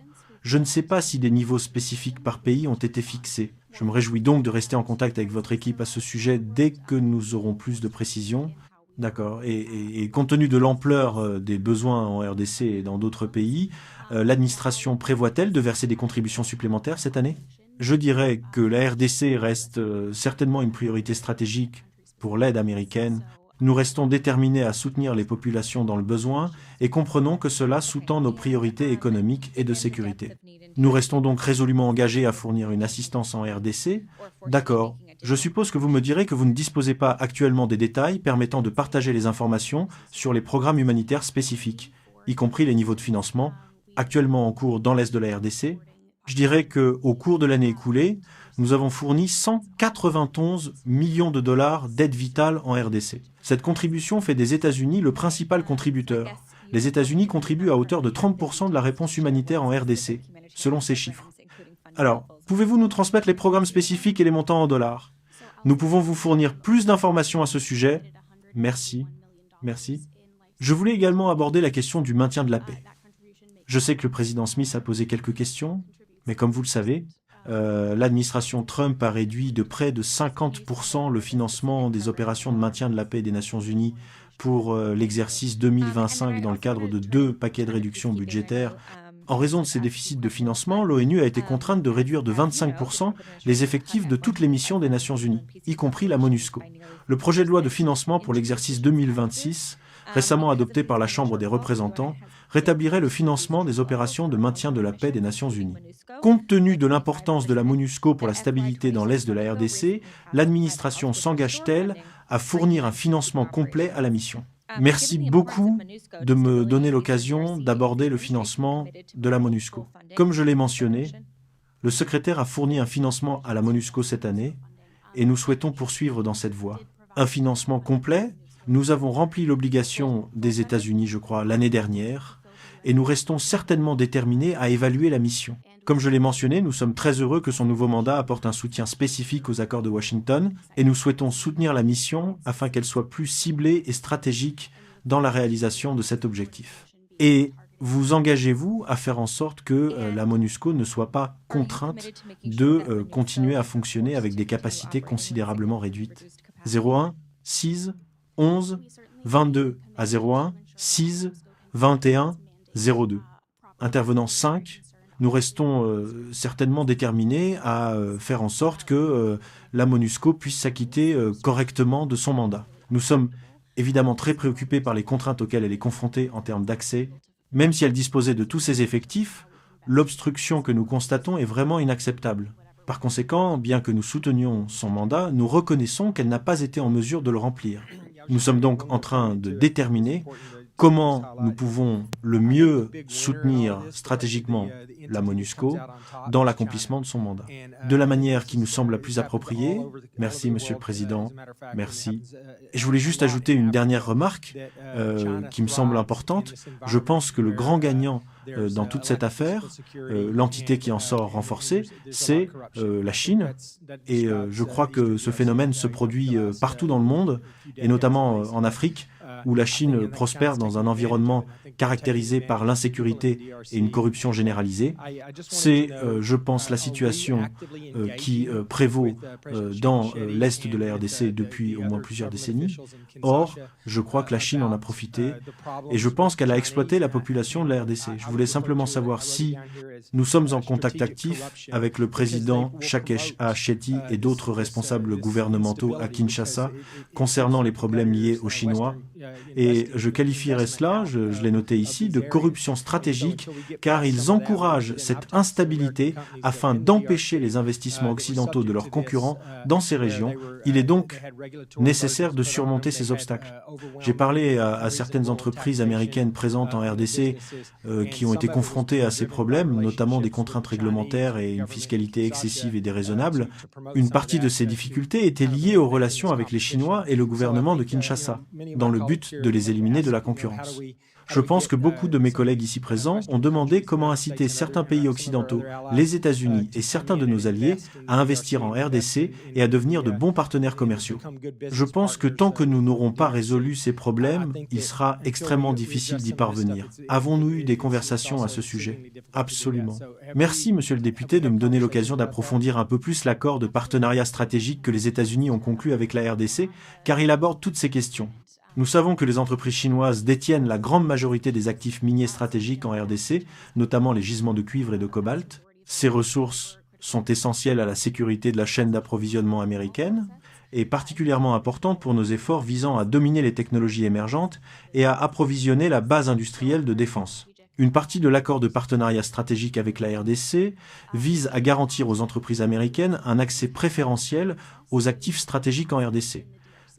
je ne sais pas si des niveaux spécifiques par pays ont été fixés. Je me réjouis donc de rester en contact avec votre équipe à ce sujet dès que nous aurons plus de précisions. D'accord. Et compte tenu de l'ampleur des besoins en RDC et dans d'autres pays, l'administration prévoit-elle de verser des contributions supplémentaires cette année? Je dirais que la RDC reste certainement une priorité stratégique pour l'aide américaine. Nous restons déterminés à soutenir les populations dans le besoin et comprenons que cela sous-tend nos priorités économiques et de sécurité. Nous restons donc résolument engagés à fournir une assistance en RDC. D'accord. Je suppose que vous me direz que vous ne disposez pas actuellement des détails permettant de partager les informations sur les programmes humanitaires spécifiques, y compris les niveaux de financement, actuellement en cours dans l'est de la RDC. Je dirais qu'au cours de l'année écoulée, nous avons fourni 191 millions de dollars d'aide vitale en RDC. Cette contribution fait des États-Unis le principal contributeur. Les États-Unis contribuent à hauteur de 30% de la réponse humanitaire en RDC, selon ces chiffres. Alors, pouvez-vous nous transmettre les programmes spécifiques et les montants en dollars? Nous pouvons vous fournir plus d'informations à ce sujet. Merci. Merci. Je voulais également aborder la question du maintien de la paix. Je sais que le président Smith a posé quelques questions, mais comme vous le savez, l'administration Trump a réduit de près de 50% le financement des opérations de maintien de la paix des Nations Unies pour l'exercice 2025 dans le cadre de 2 paquets de réductions budgétaires. En raison de ces déficits de financement, l'ONU a été contrainte de réduire de 25% les effectifs de toutes les missions des Nations Unies, y compris la MONUSCO. Le projet de loi de financement pour l'exercice 2026, récemment adopté par la Chambre des représentants, rétablirait le financement des opérations de maintien de la paix des Nations Unies. Compte tenu de l'importance de la MONUSCO pour la stabilité dans l'est de la RDC, l'administration s'engage-t-elle à fournir un financement complet à la mission? Merci beaucoup de me donner l'occasion d'aborder le financement de la MONUSCO. Comme je l'ai mentionné, le secrétaire a fourni un financement à la MONUSCO cette année et nous souhaitons poursuivre dans cette voie. Un financement complet Nous avons rempli l'obligation des États-Unis, je crois, l'année dernière, et nous restons certainement déterminés à évaluer la mission. Comme je l'ai mentionné, nous sommes très heureux que son nouveau mandat apporte un soutien spécifique aux accords de Washington, et nous souhaitons soutenir la mission afin qu'elle soit plus ciblée et stratégique dans la réalisation de cet objectif. Et vous engagez-vous à faire en sorte que la MONUSCO ne soit pas contrainte de continuer à fonctionner avec des capacités considérablement réduites? 01 6 11 22 à 01 6 21 02. Intervenant 5, nous restons certainement déterminés à faire en sorte que la MONUSCO puisse s'acquitter correctement de son mandat. Nous sommes évidemment très préoccupés par les contraintes auxquelles elle est confrontée en termes d'accès. Même si elle disposait de tous ses effectifs, l'obstruction que nous constatons est vraiment inacceptable. Par conséquent, bien que nous soutenions son mandat, nous reconnaissons qu'elle n'a pas été en mesure de le remplir. Nous sommes donc en train de déterminer comment nous pouvons le mieux soutenir stratégiquement la MONUSCO dans l'accomplissement de son mandat. De la manière qui nous semble la plus appropriée. Merci, Monsieur le Président. Merci. Et je voulais juste ajouter une dernière remarque qui me semble importante. Je pense que le grand gagnant dans toute cette affaire, l'entité qui en sort renforcée, c'est la Chine. Et je crois que ce phénomène se produit partout dans le monde, et notamment en Afrique, où la Chine prospère dans un environnement caractérisé par l'insécurité et une corruption généralisée. C'est, je pense, la situation qui prévaut dans l'Est de la RDC depuis au moins plusieurs décennies. Or, je crois que la Chine en a profité et je pense qu'elle a exploité la population de la RDC. Je voulais simplement savoir si nous sommes en contact actif avec le président Shakesh Shetty et d'autres responsables gouvernementaux à Kinshasa concernant les problèmes liés aux Chinois. Et je qualifierais cela, je l'ai noté ici, de corruption stratégique, car ils encouragent cette instabilité afin d'empêcher les investissements occidentaux de leurs concurrents dans ces régions. Il est donc nécessaire de surmonter ces obstacles. J'ai parlé à certaines entreprises américaines présentes en RDC qui ont été confrontées à ces problèmes, notamment des contraintes réglementaires et une fiscalité excessive et déraisonnable. Une partie de ces difficultés était liée aux relations avec les Chinois et le gouvernement de Kinshasa, dans le but de les éliminer de la concurrence. Je pense que beaucoup de mes collègues ici présents ont demandé comment inciter certains pays occidentaux, les États-Unis et certains de nos alliés à investir en RDC et à devenir de bons partenaires commerciaux. Je pense que tant que nous n'aurons pas résolu ces problèmes, il sera extrêmement difficile d'y parvenir. Avons-nous eu des conversations à ce sujet? Absolument. Merci, monsieur le député, de me donner l'occasion d'approfondir un peu plus l'accord de partenariat stratégique que les États-Unis ont conclu avec la RDC, car il aborde toutes ces questions. Nous savons que les entreprises chinoises détiennent la grande majorité des actifs miniers stratégiques en RDC, notamment les gisements de cuivre et de cobalt. Ces ressources sont essentielles à la sécurité de la chaîne d'approvisionnement américaine et particulièrement importantes pour nos efforts visant à dominer les technologies émergentes et à approvisionner la base industrielle de défense. Une partie de l'accord de partenariat stratégique avec la RDC vise à garantir aux entreprises américaines un accès préférentiel aux actifs stratégiques en RDC,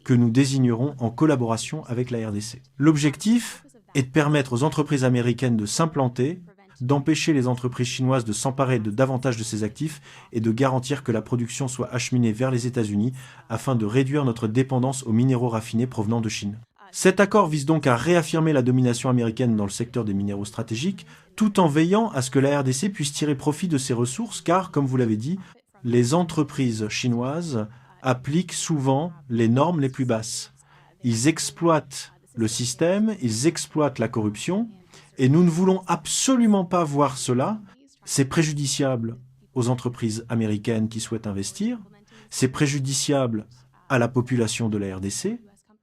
que nous désignerons en collaboration avec la RDC. L'objectif est de permettre aux entreprises américaines de s'implanter, d'empêcher les entreprises chinoises de s'emparer de davantage de ces actifs et de garantir que la production soit acheminée vers les États-Unis afin de réduire notre dépendance aux minéraux raffinés provenant de Chine. Cet accord vise donc à réaffirmer la domination américaine dans le secteur des minéraux stratégiques, tout en veillant à ce que la RDC puisse tirer profit de ces ressources, car, comme vous l'avez dit, les entreprises chinoises appliquent souvent les normes les plus basses. Ils exploitent le système, ils exploitent la corruption, et nous ne voulons absolument pas voir cela. C'est préjudiciable aux entreprises américaines qui souhaitent investir, c'est préjudiciable à la population de la RDC.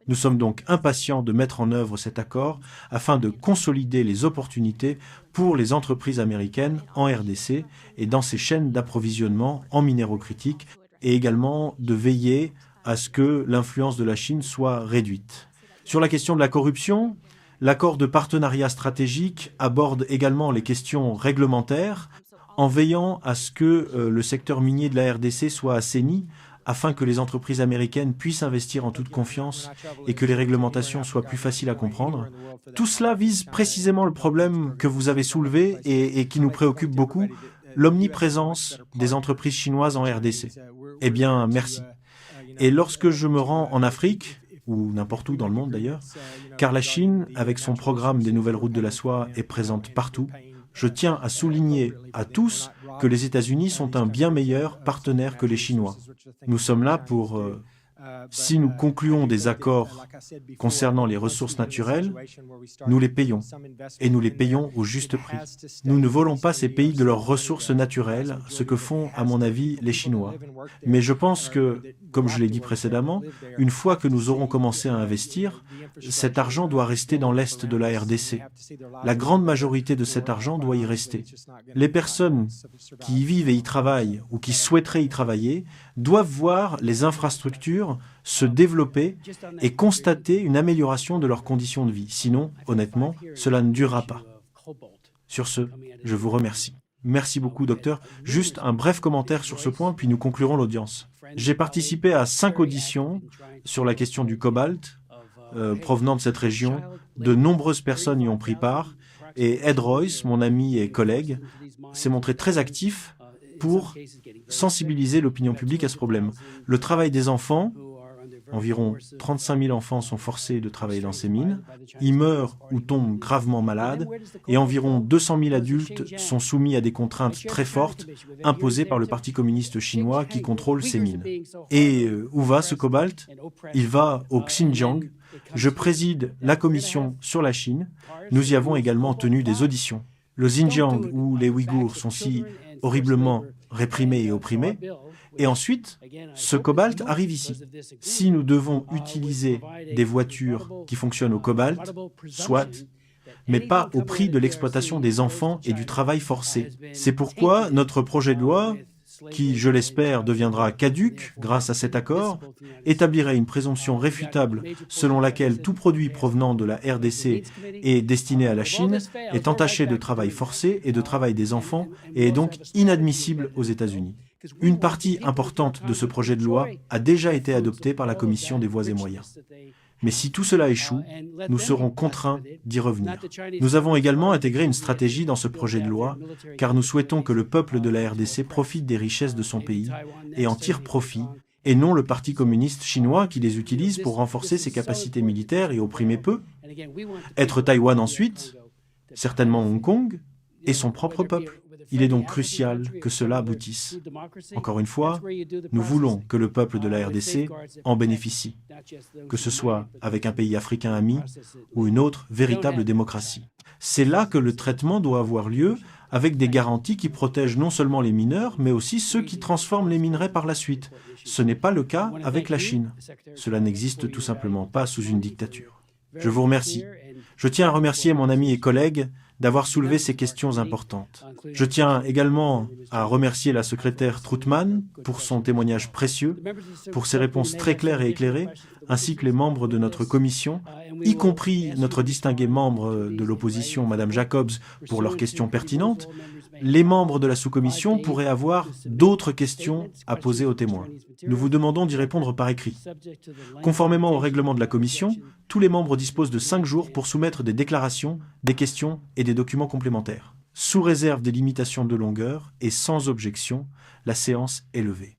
Nous sommes donc impatients de mettre en œuvre cet accord afin de consolider les opportunités pour les entreprises américaines en RDC et dans ces chaînes d'approvisionnement en minéraux critiques, et également de veiller à ce que l'influence de la Chine soit réduite. Sur la question de la corruption, l'accord de partenariat stratégique aborde également les questions réglementaires en veillant à ce que le secteur minier de la RDC soit assaini afin que les entreprises américaines puissent investir en toute confiance et que les réglementations soient plus faciles à comprendre. Tout cela vise précisément le problème que vous avez soulevé et qui nous préoccupe beaucoup, l'omniprésence des entreprises chinoises en RDC. Eh bien, merci. Et lorsque je me rends en Afrique, ou n'importe où dans le monde d'ailleurs, car la Chine, avec son programme des nouvelles routes de la soie, est présente partout. Je tiens à souligner à tous que les États-Unis sont un bien meilleur partenaire que les Chinois. Nous sommes là pour... si nous concluons des accords concernant les ressources naturelles, nous les payons, et nous les payons au juste prix. Nous ne volons pas ces pays de leurs ressources naturelles, ce que font, à mon avis, les Chinois. Mais je pense que, comme je l'ai dit précédemment, une fois que nous aurons commencé à investir, cet argent doit rester dans l'Est de la RDC. La grande majorité de cet argent doit y rester. Les personnes qui y vivent et y travaillent, ou qui souhaiteraient y travailler, doivent voir les infrastructures se développer et constater une amélioration de leurs conditions de vie. Sinon, honnêtement, cela ne durera pas. Sur ce, je vous remercie. Merci beaucoup, docteur. Juste un bref commentaire sur ce point, puis nous conclurons l'audience. J'ai participé à 5 auditions sur la question du cobalt provenant de cette région. De nombreuses personnes y ont pris part, et Ed Royce, mon ami et collègue, s'est montré très actif pour sensibiliser l'opinion publique à ce problème. Le travail des enfants, environ 35 000 enfants sont forcés de travailler dans ces mines, ils meurent ou tombent gravement malades, et environ 200 000 adultes sont soumis à des contraintes très fortes imposées par le Parti communiste chinois qui contrôle ces mines. Et où va ce cobalt? Il va au Xinjiang. Je préside la commission sur la Chine. Nous y avons également tenu des auditions. Le Xinjiang, où les Ouïghours sont si horriblement réprimés et opprimés, et ensuite, ce cobalt arrive ici. Si nous devons utiliser des voitures qui fonctionnent au cobalt, soit, mais pas au prix de l'exploitation des enfants et du travail forcé. C'est pourquoi notre projet de loi, qui, je l'espère, deviendra caduc grâce à cet accord, établirait une présomption réfutable selon laquelle tout produit provenant de la RDC et destiné à la Chine est entaché de travail forcé et de travail des enfants et est donc inadmissible aux États-Unis. Une partie importante de ce projet de loi a déjà été adoptée par la Commission des voies et moyens. Mais si tout cela échoue, nous serons contraints d'y revenir. Nous avons également intégré une stratégie dans ce projet de loi, car nous souhaitons que le peuple de la RDC profite des richesses de son pays et en tire profit, et non le Parti communiste chinois qui les utilise pour renforcer ses capacités militaires et opprimer peu. Être Taïwan ensuite, certainement Hong Kong, et son propre peuple. Il est donc crucial que cela aboutisse. Encore une fois, nous voulons que le peuple de la RDC en bénéficie, que ce soit avec un pays africain ami ou une autre véritable démocratie. C'est là que le traitement doit avoir lieu avec des garanties qui protègent non seulement les mineurs, mais aussi ceux qui transforment les minerais par la suite. Ce n'est pas le cas avec la Chine. Cela n'existe tout simplement pas sous une dictature. Je vous remercie. Je tiens à remercier mon ami et collègue d'avoir soulevé ces questions importantes. Je tiens également à remercier la secrétaire Troutman pour son témoignage précieux, pour ses réponses très claires et éclairées, ainsi que les membres de notre commission, y compris notre distingué membre de l'opposition, Madame Jacobs, pour leurs questions pertinentes. Les membres de la sous-commission pourraient avoir d'autres questions à poser aux témoins. Nous vous demandons d'y répondre par écrit. Conformément au règlement de la commission, tous les membres disposent de 5 jours pour soumettre des déclarations, des questions et des documents complémentaires. Sous réserve des limitations de longueur et sans objection, la séance est levée.